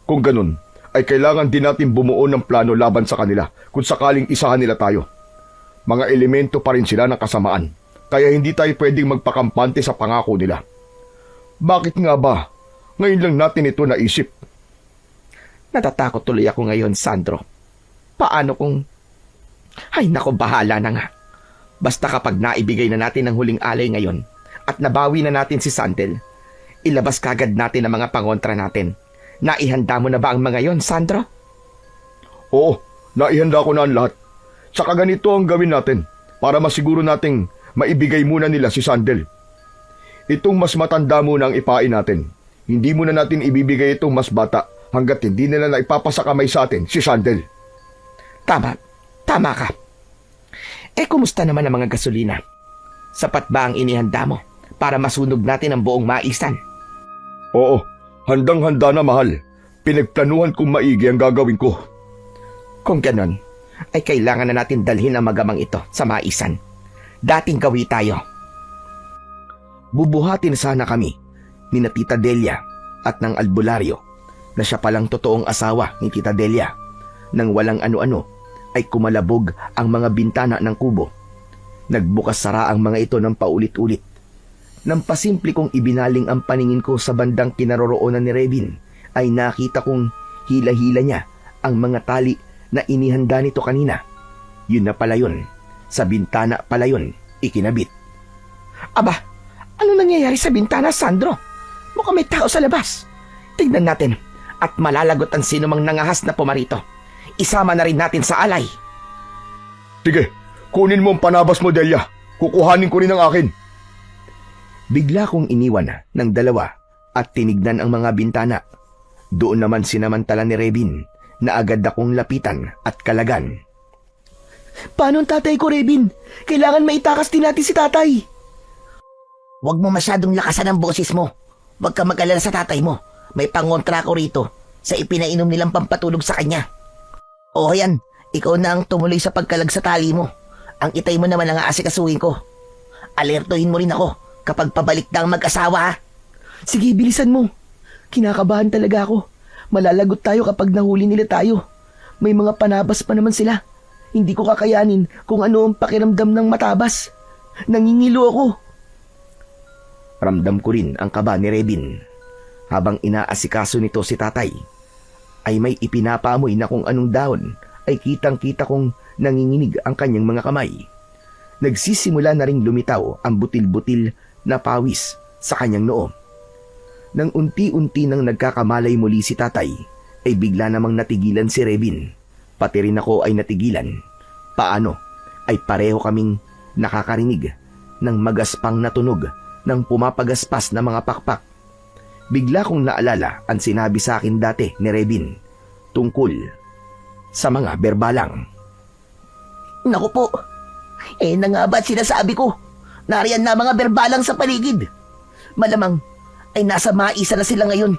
Kung ganun, ay kailangan din natin bumuo ng plano laban sa kanila kung sakaling isahan nila tayo. Mga elemento pa rin sila ng kasamaan, kaya hindi tayo pwedeng magpakampante sa pangako nila. Bakit nga ba? Ngayon lang natin ito naisip. Natatakot tuloy ako ngayon, Sandro. Paano kung... Ay nako, bahala na nga. Basta kapag naibigay na natin ang huling alay ngayon at nabawi na natin si Sandel, ilabas kagad natin ang mga pangontra natin. Naihanda mo na ba ang mga yon, Sandro? Oo, naihanda ko na ang lahat. Saka ganito ang gawin natin para masiguro nating maibigay muna nila si Sandel. Itong mas matanda muna ang ipain natin. Hindi muna natin ibibigay itong mas bata hanggat hindi nila na ipapasakamay sa atin si Sandel. Tama ka. Kumusta naman ang mga gasolina? Sapat ba ang inihanda mo para masunog natin ang buong maisan? Oo, handang-handa na, mahal. Pinagplanuhan kong maigi ang gagawin ko. Kung ganon, ay kailangan na natin dalhin ang magamang ito sa maisan. Dating gawi tayo. Bubuhatin sana kami ni na Tita Delia at ng albularyo na siya palang totoong asawa ni Tita Delia. Nang walang ano-ano ay kumalabog ang mga bintana ng kubo. Nagbukas sara ang mga ito ng paulit-ulit. Nang pasimple kong ibinaling ang paningin ko sa bandang kinaroroonan ni Revin, ay nakita kong hila-hila niya ang mga tali na inihanda nito kanina. Yun na pala yun. Sa bintana pala yun, ikinabit. Aba, ano nangyayari sa bintana, Sandro? Mukhang may tao sa labas. Tignan natin at malalagot ang sinumang nangahas na pumarito. Isama na rin natin sa alay. Sige, kunin mo ang panabas mo, Delia. Kukuhanin ko rin ang akin. Bigla kong iniwan ng dalawa at tinignan ang mga bintana. Doon naman sinamantala ni Revin na agad akong lapitan at kalagan. Paano ang tatay ko, Revin? Kailangan maitakas din natin si tatay. Huwag mo masyadong lakasan ang boses mo. Huwag ka mag-alala sa tatay mo. May pangontra ko rito sa ipinainom nilang pampatulog sa kanya. O yan, ikaw na ang tumuloy sa pagkalag sa tali mo. Ang itay mo naman ang aasikasuhin ko. Alertuhin mo rin ako kapag pabalik na ang mag-asawa, ha? Sige, bilisan mo. Kinakabahan talaga ako. Malalagot tayo kapag nahuli nila tayo. May mga panabas pa naman sila. Hindi ko kakayanin kung ano ang pakiramdam ng matabas. Nangingilo ako. Ramdam ko rin ang kaba ni Revin. Habang inaasikaso nito si tatay, ay may ipinapaamoy na kung anong dahon ay kitang-kita kong nanginginig ang kanyang mga kamay. Nagsisimula na ring lumitaw ang butil-butil na pawis sa kanyang noo. Nang unti-unti nang nagkakamalay muli si tatay, ay bigla namang natigilan si Revin. Pati rin ako ay natigilan. Paano ay pareho kaming nakakarinig ng magaspang na tunog ng pumapagaspas na mga pakpak. Bigla kong naalala ang sinabi sa akin dati ni Revin tungkol sa mga berbalang. Naku po, na nga ba't sinasabi ko? Nariyan na mga berbalang sa paligid. Malamang ay nasa maisa na sila ngayon.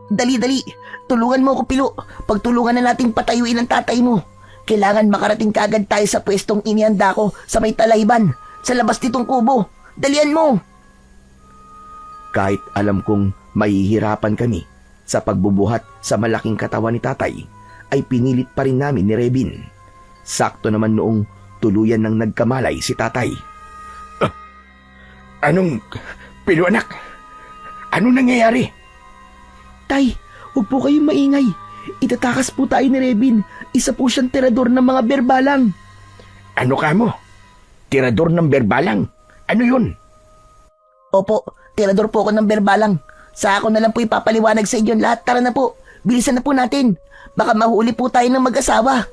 Dali-dali, tulungan mo ako, Pilo. Pagtulungan na nating patayuin ang tatay mo. Kailangan makarating kaagad tayo sa pwestong inihanda ko sa may talayban, sa labas nitong kubo. Dalian mo! Kahit alam kong mahihirapan kami sa pagbubuhat sa malaking katawan ni tatay, ay pinilit pa rin namin ni Rebin. Sakto naman noong tuluyan ng nagkamalay si tatay. Anong... Pilo anak? Anong nangyayari? Tay, huwag po kayong maingay. Itatakas po tayo ni Rebin. Isa po siyang tirador ng mga berbalang. Ano ka mo? Tirador ng berbalang? Ano yun? Opo, tirador po ako ng berbalang. Sa ako na lang po ipapaliwanag sa inyo lahat. Tara na po, bilisan na po natin. Baka mahuli po tayo ng mag-asawa.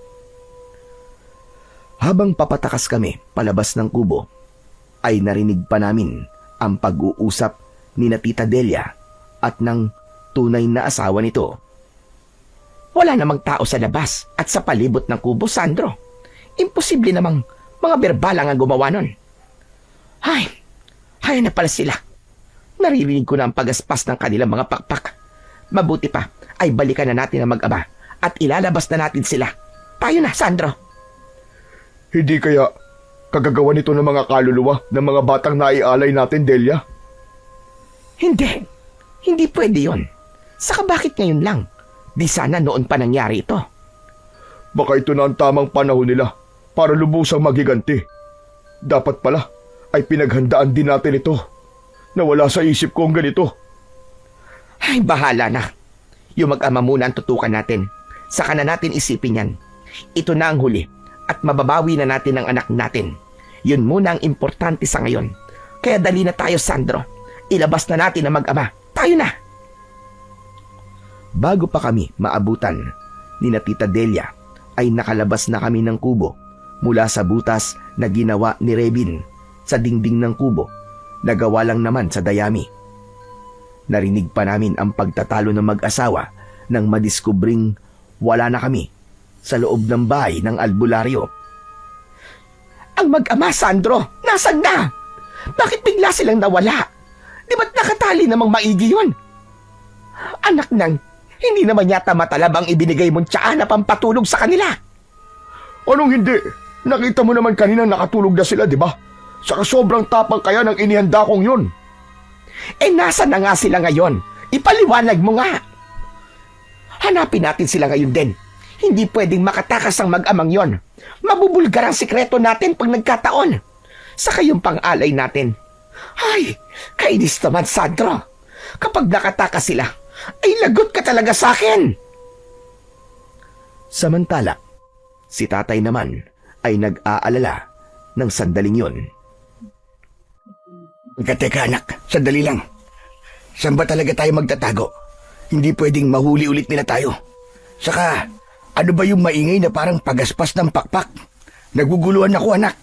Habang papatakas kami palabas ng kubo, ay narinig pa namin ang pag-uusap ni na Tita Delia at ng tunay na asawa nito. Wala namang tao sa labas at sa palibot ng kubo, Sandro. Imposible namang mga berbalang ang gumawa nun. Hay na pala sila. Naririnig ko na ang pagaspas ng kanilang mga pakpak. Mabuti pa ay balikan na natin ang mag-ama at ilalabas na natin sila. Tayo na, Sandro. Hindi kaya kagagawa nito ng mga kaluluwa ng mga batang naialay natin, Delia? Hindi pwede yon. Saka bakit ngayon lang? Di sana noon pa nangyari ito. Baka ito na ang tamang panahon nila para lubusang magiganti. Dapat pala ay pinaghandaan din natin ito. Nawala sa isip ko ang ganito. Ay, bahala na. Yung mag-ama muna ang tutukan natin. Saka na natin isipin yan. Ito na ang huli at mababawi na natin ang anak natin. Yun muna ang importante sa ngayon. Kaya dali na tayo, Sandro. Ilabas na natin ang mag-ama. Tayo na! Bago pa kami maabutan ni na Tita Delia, ay nakalabas na kami ng kubo mula sa butas na ginawa ni Rebin sa dingding ng kubo na gawa lang naman sa dayami. Narinig pa namin ang pagtatalo ng mag-asawa nang madiskubring wala na kami sa loob ng bahay ng albularyo. Ang mag-ama, Sandro, nasaan na? Bakit bigla silang nawala? Di ba't nakatali namang maigi yun? Anak nang, hindi naman yata matalab ang ibinigay mong tiyaan na pampatulog sa kanila. Anong hindi? Nakita mo naman kanina nakatulog na sila, di ba? Saka sobrang tapang kaya ng inihanda kong yun. Nasa na nga sila ngayon? Ipaliwanag mo nga. Hanapin natin sila ngayon din. Hindi pwedeng makatakas ang mag-amang yon. Mabubulgar ang sikreto natin pag nagkataon. Saka yung pang-alay natin. Ay, kainis naman, Sandro. Kapag nakatakas sila, ay lagot ka talaga sa akin. Samantala, si tatay naman ay nag-aalala ng sandaling yon. Teka anak, sandali lang. Saan ba talaga tayo magtatago? Hindi pwedeng mahuli ulit nila tayo. Saka, ano ba yung maingay na parang pagaspas ng pakpak? Naguguluhan ako, anak.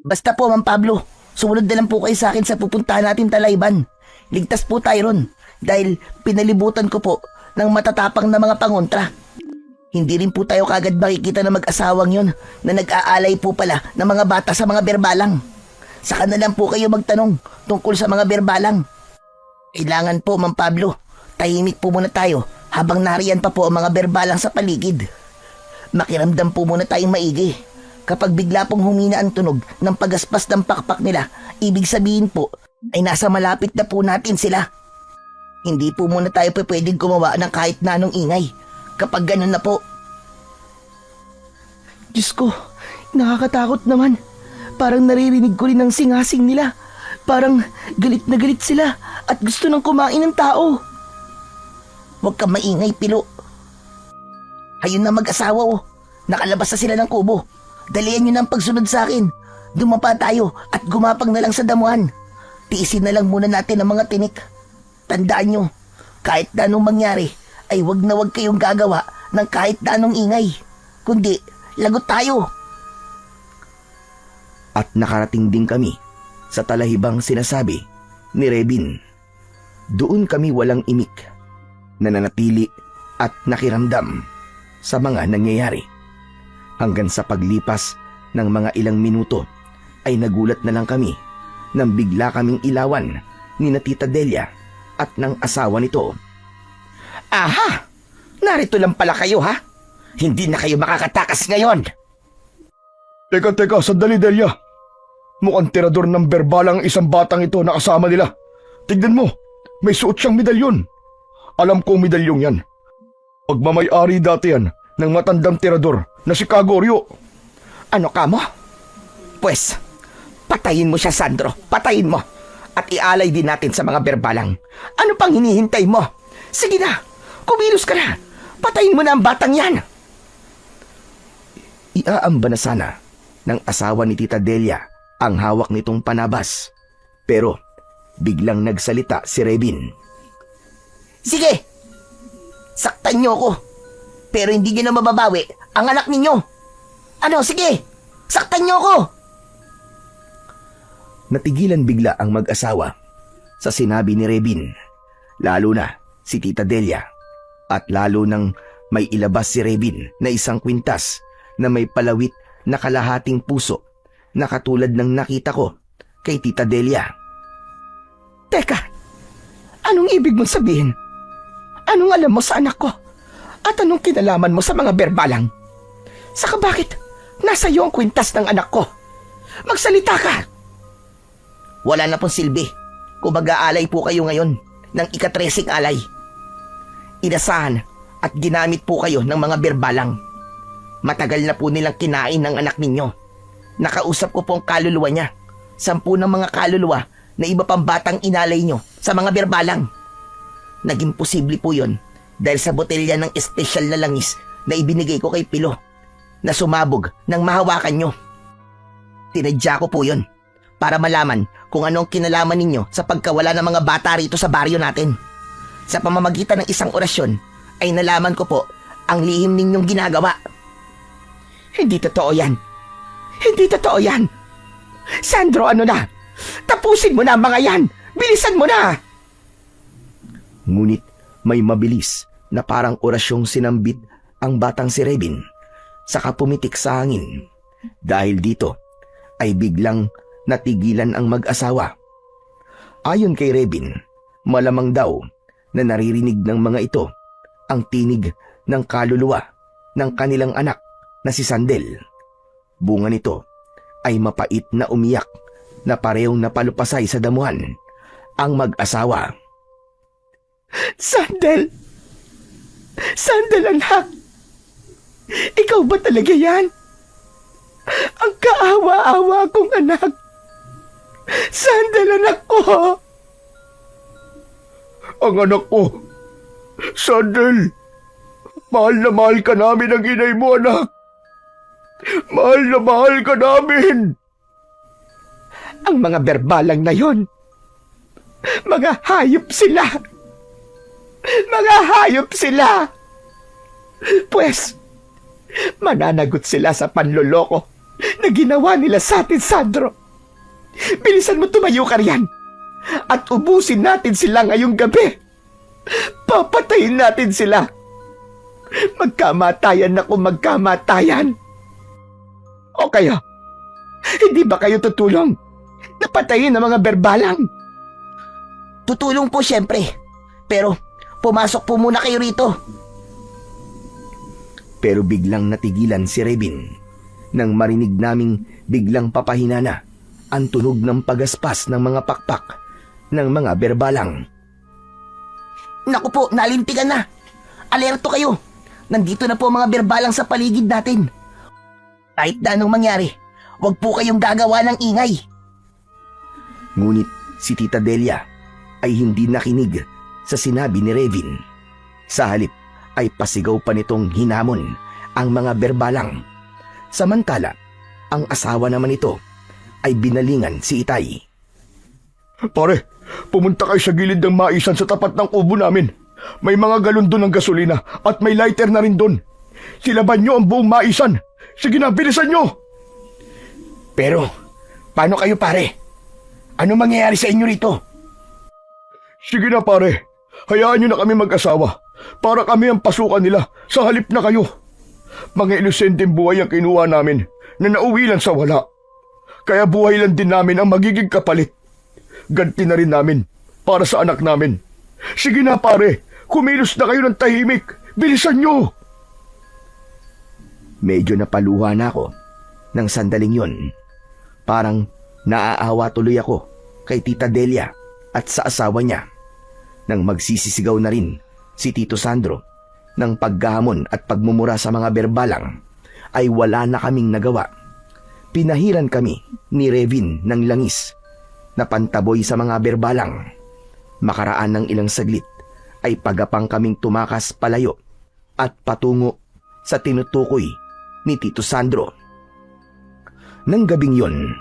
Basta po, Ma'am Pablo. Sumunod na lang po kayo sa akin sa pupuntahan natin talayban. Ligtas po tayo ron dahil pinalibutan ko po ng matatapang na mga pangontra. Hindi rin po tayo kagad makikita na mag-asawang yon na nag-aalay po pala ng mga bata sa mga berbalang. Saka na lang po kayo magtanong tungkol sa mga berbalang. Kailangan po, Ma'am Pablo, tahimik po muna tayo habang nariyan pa po ang mga berbalang sa paligid. Makiramdam po muna tayong maigi. Kapag bigla pong humina ang tunog ng pagaspas ng pakpak nila, ibig sabihin po ay nasa malapit na po natin sila. Hindi po muna tayo pwedeng gumawa ng kahit na anong ingay. Kapag ganun na po. Diyos ko, nakakatakot naman. Parang naririnig ko rin ang singasing nila. Parang galit na galit sila at gusto nang kumain ng tao. Huwag kang maingay, Pilo. Ayun na mag-asawa, oh. Nakalabas na sila ng kubo. Dalian nyo na ang pagsunod sa akin. Dumapa tayo at gumapang na lang sa damuhan. Tiisin na lang muna natin ang mga tinik. Tandaan nyo, kahit na anong mangyari, ay wag na wag kayong gagawa ng kahit na anong ingay. Kundi, lagot tayo. At nakarating din kami sa talahibang sinasabi ni Rebin. Doon kami walang imik, nananatili at nakiramdam sa mga nangyayari. Hanggang sa paglipas ng mga ilang minuto ay nagulat na lang kami nang bigla kaming ilawan ni na Tita Delia at ng asawa nito. Aha! Narito lang pala kayo, ha? Hindi na kayo makakatakas ngayon. Teka, sandali Delia. Mukhang tirador ng berbalang ang isang batang ito na kasama nila. Tignan mo, may suot siyang medalyon. Alam kong medalyong yan. Pagmamay-ari dati yan ng matandang tirador na si Kagorio. Ano ka mo? Pwes, patayin mo siya, Sandro. Patayin mo. At ialay din natin sa mga berbalang. Ano pang hinihintay mo? Sige na, kumilos ka na. Patayin mo na ang batang yan. Iaamba na sana ng asawa ni Tita Delia ang hawak nitong panabas. Pero biglang nagsalita si Rebin. Sige, saktan niyo ako. Pero hindi niyo na mababawi ang anak ninyo. Ano, sige, saktan niyo ako. Natigilan bigla ang mag-asawa sa sinabi ni Rebin. Lalo na si Tita Delia. At lalo nang may ilabas si Rebin na isang kwintas na may palawit na kalahating puso na katulad ng nakita ko kay Tita Delia. Teka, anong ibig mong sabihin? Anong alam mo sa anak ko? At anong kinalaman mo sa mga berbalang? Saka bakit nasa iyo ang kwintas ng anak ko? Magsalita ka! Wala na pong silbi kung mag-aalay po kayo ngayon ng ika-13 alay. Inasahan at ginamit po kayo ng mga berbalang. Matagal na po nilang kinain ng anak ninyo. Nakausap ko po ang kaluluwa niya. 10 ng mga kaluluwa na iba pang batang inalay nyo sa mga berbalang. Naging posible po yon dahil sa botelya ng espesyal na langis na ibinigay ko kay Pilo na sumabog nang mahawakan nyo. Tinadya ko po yon para malaman kung anong kinalaman ninyo sa pagkawala ng mga bata rito sa baryo natin. Sa pamamagitan ng isang orasyon ay nalaman ko po ang lihim ninyong ginagawa. Hindi totoo yan. Hindi totoo yan. Sandro, ano na? Tapusin mo na ang mga yan. Bilisan mo na. Ngunit may mabilis na parang orasyong sinambit ang batang si Rebin, saka pumitik sa hangin. Dahil dito ay biglang natigilan ang mag-asawa. Ayon kay Rebin, malamang daw na naririnig ng mga ito ang tinig ng kaluluwa ng kanilang anak na si Sandel. Bunga nito ay mapait na umiyak na parehong napalupasay sa damuhan ang mag-asawa. Sandel! Sandel, anak! Ikaw ba talaga yan? Ang kaawa-awa kong anak! Sandel, anak ko! Ang anak ko, Sandel, mahal na mahal ka namin ang inay mo, anak. Mahal na mahal ka namin. Ang mga berbalang na yon, mga hayop sila. Mga hayop sila. Pues, mananagot sila sa panloloko na ginawa nila sa atin, Sandro. Bilisan mo, tumayo ka riyan at ubusin natin sila ngayong gabi. Papatayin natin sila. Magkamatayan na kung magkamatayan. O kaya, hindi ba kayo tutulong na patayin ang mga berbalang? Tutulong po siyempre. Pero pumasok po muna kayo rito. Pero biglang natigilan si Rebin nang marinig naming biglang papahina na ang tunog ng pagaspas ng mga pakpak ng mga berbalang. Naku po, nalintigan na. Alerto kayo. Nandito na po ang mga berbalang sa paligid natin. Kahit na anong mangyari, huwag po kayong gagawa ng ingay. Ngunit si Tita Delia ay hindi nakinig sa sinabi ni Rebin. Sa halip ay pasigaw pa nitong hinamon ang mga berbalang. Samantala, ang asawa naman nito ay binalingan si Itay. Pare, pumunta kayo sa gilid ng maisan sa tapat ng kubo namin. May mga galon doon ng gasolina at may lighter na rin doon. Silaban nyo ang buong maisan. Sige na, bilisan nyo! Pero, paano kayo, pare? Ano mangyayari sa inyo rito? Sige na pare, hayaan nyo na kami mag-asawa para kami ang pasukan nila sa halip na kayo. Mga inosenteng buhay ang kinuha namin na nauwi lang sa wala. Kaya buhay lang din namin ang magiging kapalit. ganti na rin namin para sa anak namin. Sige na pare, kumilos na kayo ng tahimik. Bilisan nyo! Medyo napaluha na ako ng sandaling yon. Parang naaawa tuloy ako kay Tita Delia at sa asawa niya. Nang magsisisigaw na rin si Tito Sandro ng paggahamon at pagmumura sa mga berbalang, ay wala na kaming nagawa. Pinahiran kami ni Revin ng langis na pantaboy sa mga berbalang. Makaraan ng ilang saglit ay pagapang kaming tumakas palayo at patungo sa tinutukoy ni Tito Sandro. Nang gabing yon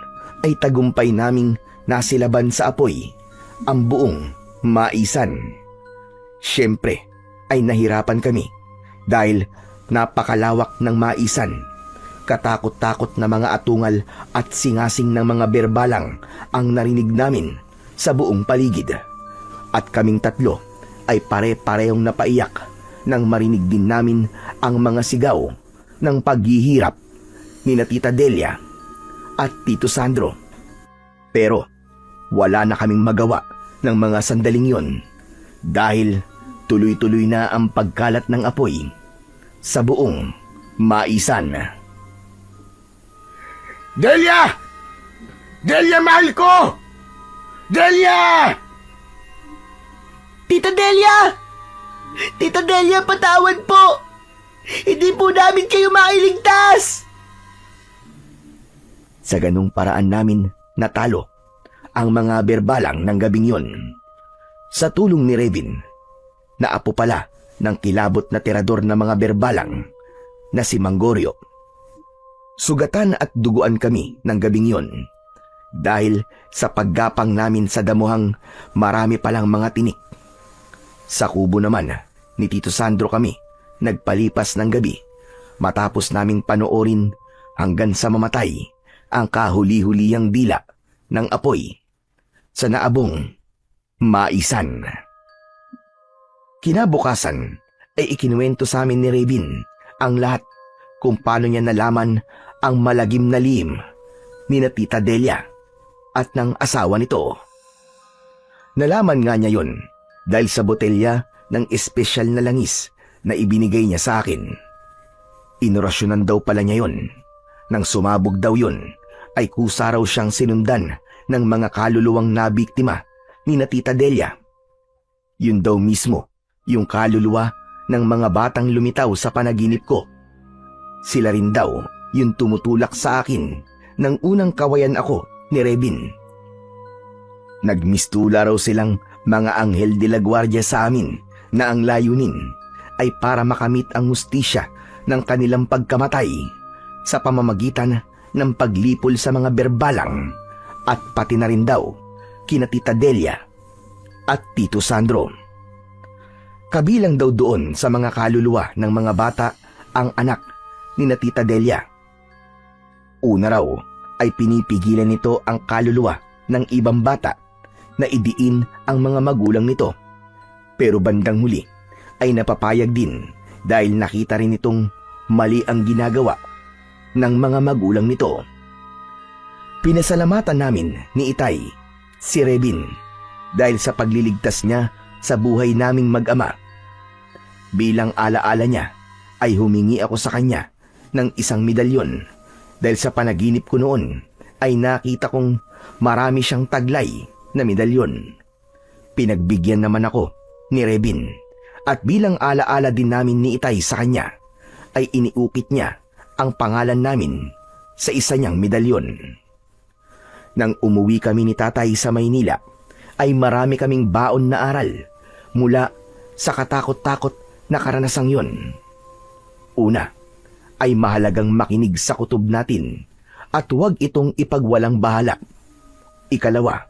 ay tagumpay naming nasilaban sa apoy ang buong maisan. Siyempre ay nahirapan kami dahil napakalawak ng maisan. Katakot-takot na mga atungal at singasing ng mga berbalang ang narinig namin sa buong paligid. At kaming tatlo ay pare-parehong napaiyak nang marinig din namin ang mga sigaw ng paghihirap ni Tita Delia at Tito Sandro. Pero wala na kaming magawa ng mga sandaling yon dahil tuloy-tuloy na ang pagkalat ng apoy sa buong maisan. Delia! Delia, mahal ko! Delia! Tita Delia! Tita Delia, patawad po! Hindi po namin kayo mailigtas! Sa ganung paraan namin natalo ang mga berbalang ng gabing yon. Sa tulong ni Revin, naapo pala ng kilabot na tirador ng mga berbalang na si Manggorio. Sugatan at duguan kami ng gabing yon dahil sa paggapang namin sa damuhang marami palang mga tinik. Sa kubo naman ni Tito Sandro kami nagpalipas ng gabi matapos naming panoorin hanggang sa mamatay ang kahuli-huliyang dila ng apoy sa naabong maisan. Kinabukasan ay ikinuwento sa amin ni Revin ang lahat kung paano niya nalaman ang malagim na lihim ni Tita Delia at ng asawa nito. Nalaman nga niya yon dahil sa botelya ng espesyal na langis na ibinigay niya sa akin. Inorasyonan daw pala niya yon. Nang sumabog daw yon, ay kusa raw siyang sinundan ng mga kaluluwang nabiktima ni Tita Delia. Yun daw mismo yung kaluluwa ng mga batang lumitaw sa panaginip ko. Sila rin daw yung tumutulak sa akin nang unang kawayan ako ni Revin. Nagmistula raw silang mga anghel de la guardia sa amin na ang layunin ay para makamit ang hustisya ng kanilang pagkamatay sa pamamagitan ng paglipol sa mga berbalang at pati na rin daw kina Tita Delia at Tito Sandro. Kabilang daw doon sa mga kaluluwa ng mga bata ang anak ni Tita Delia. Una raw ay pinipigilan nito ang kaluluwa ng ibang bata na idiin ang mga magulang nito. Pero bandang huli ay napapayag din dahil nakita rin itong mali ang ginagawa ng mga magulang nito. Pinasalamatan namin ni Itay si Revin dahil sa pagliligtas niya sa buhay naming mag-ama. Bilang alaala niya ay humingi ako sa kanya ng isang medalyon dahil sa panaginip ko noon ay nakita kong marami siyang taglay na medalyon. Pinagbigyan naman ako ni Revin at bilang alaala din namin ni Itay sa kanya ay iniukit niya ang pangalan namin sa isa niyang medalyon. Nang umuwi kami ni Tatay sa Maynila ay marami kaming baon na aral mula sa katakot-takot na karanasang yon. Una ay mahalagang makinig sa kutob natin at huwag itong ipagwalang bahala. Ikalawa,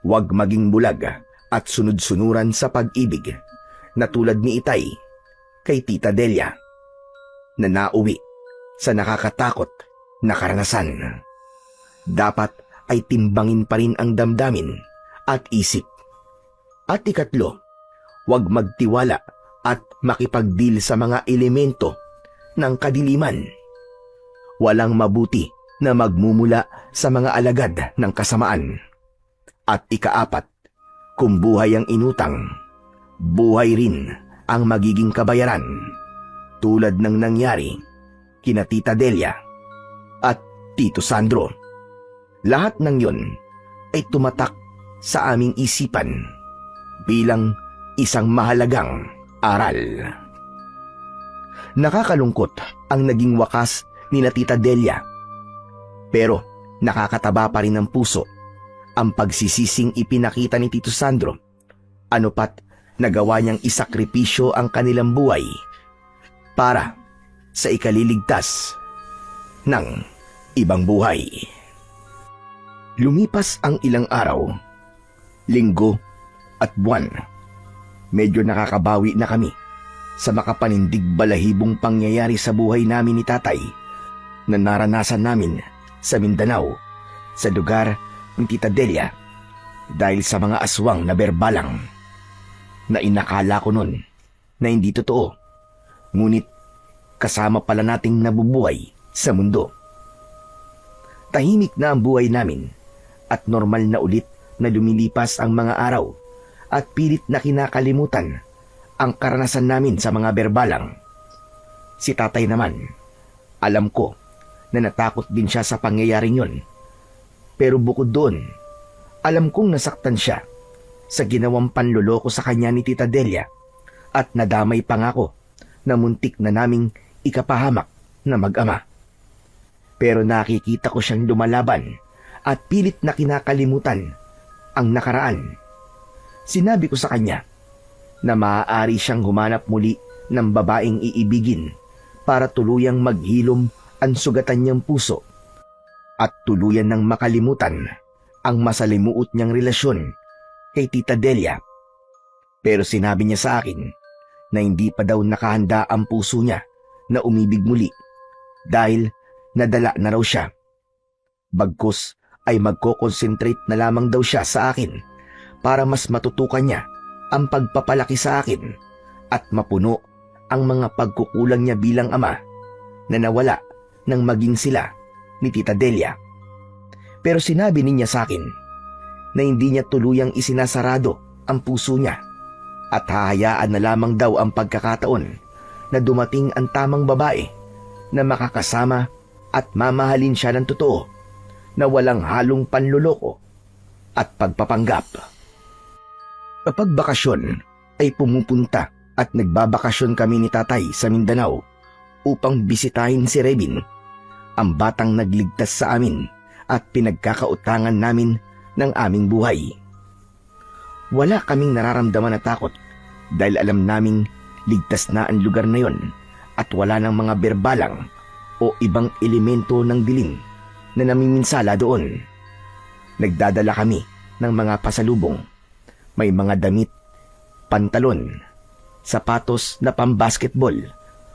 huwag maging bulag at sunod-sunuran sa pag-ibig na tulad ni Itay kay Tita Delia na nauwi sa nakakatakot na karanasan. Dapat ay timbangin pa rin ang damdamin at isip. At ikatlo, huwag magtiwala at makipagdeal sa mga elemento ng kadiliman. Walang mabuti na magmumula sa mga alagad ng kasamaan. At ikaapat, kung buhay ang inutang, buhay rin ang magiging kabayaran, tulad ng nangyari kina Tita Delia at Tito Sandro. Lahat ng yon ay tumatak sa aming isipan bilang isang mahalagang aral. Nakakalungkot ang naging wakas ni Tita Delia, pero nakakataba pa rin ng puso ang pagsisising ipinakita ni Tito Sandro, ano pat nagawa niyang isakripisyo ang kanilang buhay para sa ikaliligtas ng ibang buhay. Lumipas ang ilang araw, linggo at buwan. Medyo nakakabawi na kami sa makapanindig balahibong pangyayari sa buhay namin ni tatay na naranasan namin sa Mindanao, sa lugar ng Tita Delia, dahil sa mga aswang na berbalang na inakala ko nun na hindi totoo, ngunit kasama pala nating nabubuhay sa mundo. Tahimik na ang buhay namin at normal na ulit na lumilipas ang mga araw at pilit na kinakalimutan ang karanasan namin sa mga berbalang. Si tatay naman, alam ko na natakot din siya sa pangyayaring yon. Pero bukod doon, alam kong nasaktan siya sa ginawang panloloko sa kanya ni Tita Delia at nadamay pa nga ako na muntik na naming ikapahamak na mag-ama. Pero nakikita ko siyang lumalaban at pilit na kinakalimutan ang nakaraan. Sinabi ko sa kanya na maaari siyang humanap muli ng babaeng iibigin para tuluyang maghilom ang sugatan niyang puso at tuluyan ng makalimutan ang masalimuot niyang relasyon kay Tita Delia. Pero sinabi niya sa akin na hindi pa daw nakahanda ang puso niya na umibig muli dahil nadala na raw siya. Bagkus ay magko-concentrate na lamang daw siya sa akin para mas matutukan niya ang pagpapalaki sa akin at mapuno ang mga pagkukulang niya bilang ama na nawala nang maging sila ni Tita Delia. Pero sinabi niya sa akin na hindi niya tuluyang isinasarado ang puso niya at hahayaan na lamang daw ang pagkakataon na dumating ang tamang babae na makakasama at mamahalin siya ng totoo na walang halong panluloko at pagpapanggap. Kapag bakasyon ay pumupunta at nagbabakasyon kami ni tatay sa Mindanao upang bisitahin si Rebin, ang batang nagligtas sa amin at pinagkakautangan namin ng aming buhay. Wala kaming nararamdaman na takot dahil alam naming ligtas na ang lugar na yon at wala ng mga berbalang o ibang elemento ng dilim na namiminsala doon. Nagdadala kami ng mga pasalubong. May mga damit, pantalon, sapatos na pambasketball,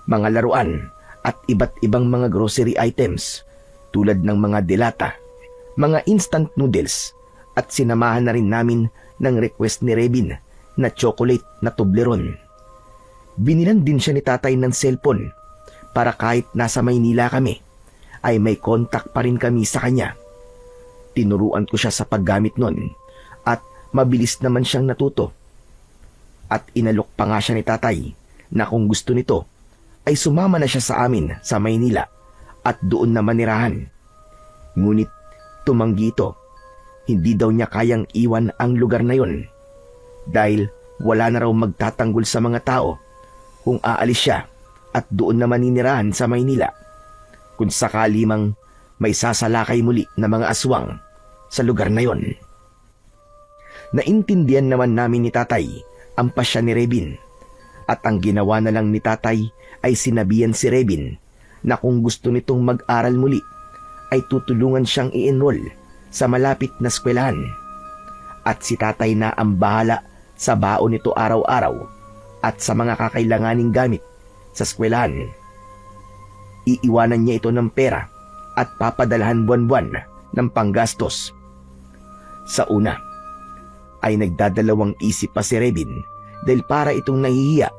mga laruan at iba't ibang mga grocery items tulad ng mga delata, mga instant noodles at sinamahan na rin namin ng request ni Rebin na chocolate na Toblerone. Binilan din siya ni tatay ng cellphone para kahit nasa Maynila kami ay may contact pa rin kami sa kanya. Tinuruan ko siya sa paggamit nun at mabilis naman siyang natuto. At inalok pa nga siya ni tatay na kung gusto nito ay sumama na siya sa amin sa Maynila at doon na manirahan. Ngunit tumanggi ito. Hindi daw niya kayang iwan ang lugar na yon dahil wala na raw magtatanggol sa mga tao kung aalis siya at doon na maninirahan sa Maynila kung sakali mang may sasalakay muli na mga aswang sa lugar na yon. Naintindihan naman namin ni tatay ang pasya ni Rebin at ang ginawa na lang ni tatay ay sinabihan si Rebin na kung gusto nitong mag-aral muli ay tutulungan siyang i-enroll sa malapit na eskwelahan at si tatay na ang bahala sa baon nito araw-araw at sa mga kakailanganing gamit sa eskwelahan. Iiwanan niya ito ng pera at papadalahan buwan-buwan ng panggastos. Sa una ay nagdadalawang isip pa si Rebin dahil para itong nahihiya,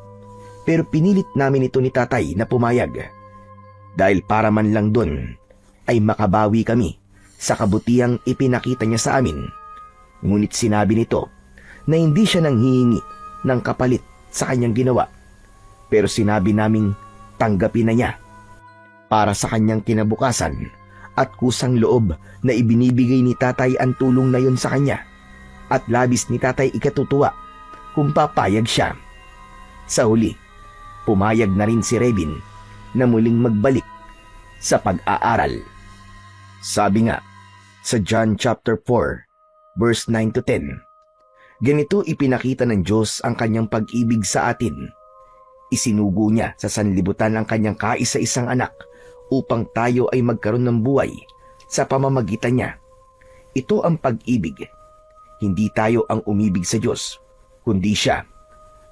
pero pinilit namin ito ni tatay na pumayag dahil para man lang doon ay makabawi kami sa kabutihang ipinakita niya sa amin Ngunit sinabi nito na hindi siya nanghihingi ng kapalit sa kanyang ginawa. Pero sinabi naming tanggapin na niya para sa kanyang kinabukasan at kusang loob na ibinibigay ni tatay ang tulong na yon sa kanya. At labis ni tatay ikatutuwa kung papayag siya. Sa huli, pumayag na rin si Rebin na muling magbalik sa pag-aaral. Sabi nga sa John chapter 4 verse 9 to 10, ganito ipinakita ng Diyos ang kanyang pag-ibig sa atin. Isinugo niya sa sanlibutan ang kanyang kaisa-isang anak upang tayo ay magkaroon ng buhay sa pamamagitan niya. Ito ang pag-ibig. Hindi tayo ang umibig sa Diyos, kundi siya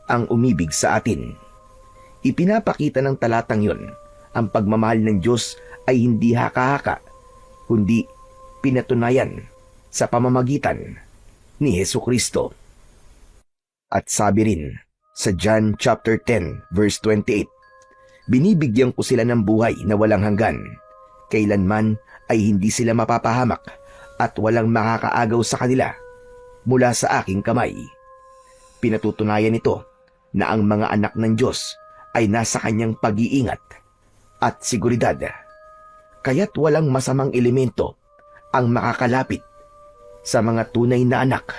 ang umibig sa atin. Ipinapakita ng talatang yon ang pagmamahal ng Diyos ay hindi haka-haka, kundi pinatunayan sa pamamagitan ni Hesukristo. At sabi rin sa John chapter 10 verse 28, binibigyan ko sila ng buhay na walang hanggan. Kailanman ay hindi sila mapapahamak at walang makakaagaw sa kanila mula sa aking kamay. Pinatutunayan nito na ang mga anak ng Diyos ay nasa kanyang pag-iingat at seguridad. Kaya't walang masamang elemento ang makakalapit sa mga tunay na anak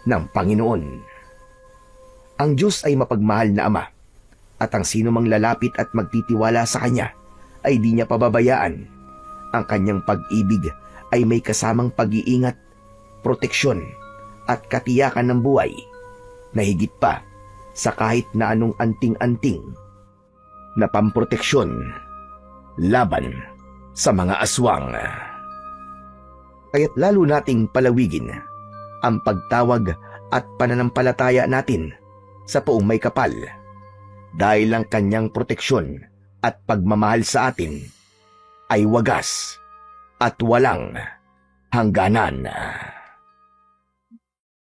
ng Panginoon. Ang Diyos ay mapagmahal na Ama, at ang sino mang lalapit at magtitiwala sa Kanya ay di niya pababayaan. Ang Kanyang pag-ibig ay may kasamang pag-iingat, proteksyon at katiyakan ng buhay na higit pa sa kahit na anong anting-anting na pamproteksyon laban sa mga aswang. Kaya't lalo nating palawigin ang pagtawag at pananampalataya natin sa Poong May Kapal, dahil ang kanyang proteksyon at pagmamahal sa atin ay wagas at walang hangganan.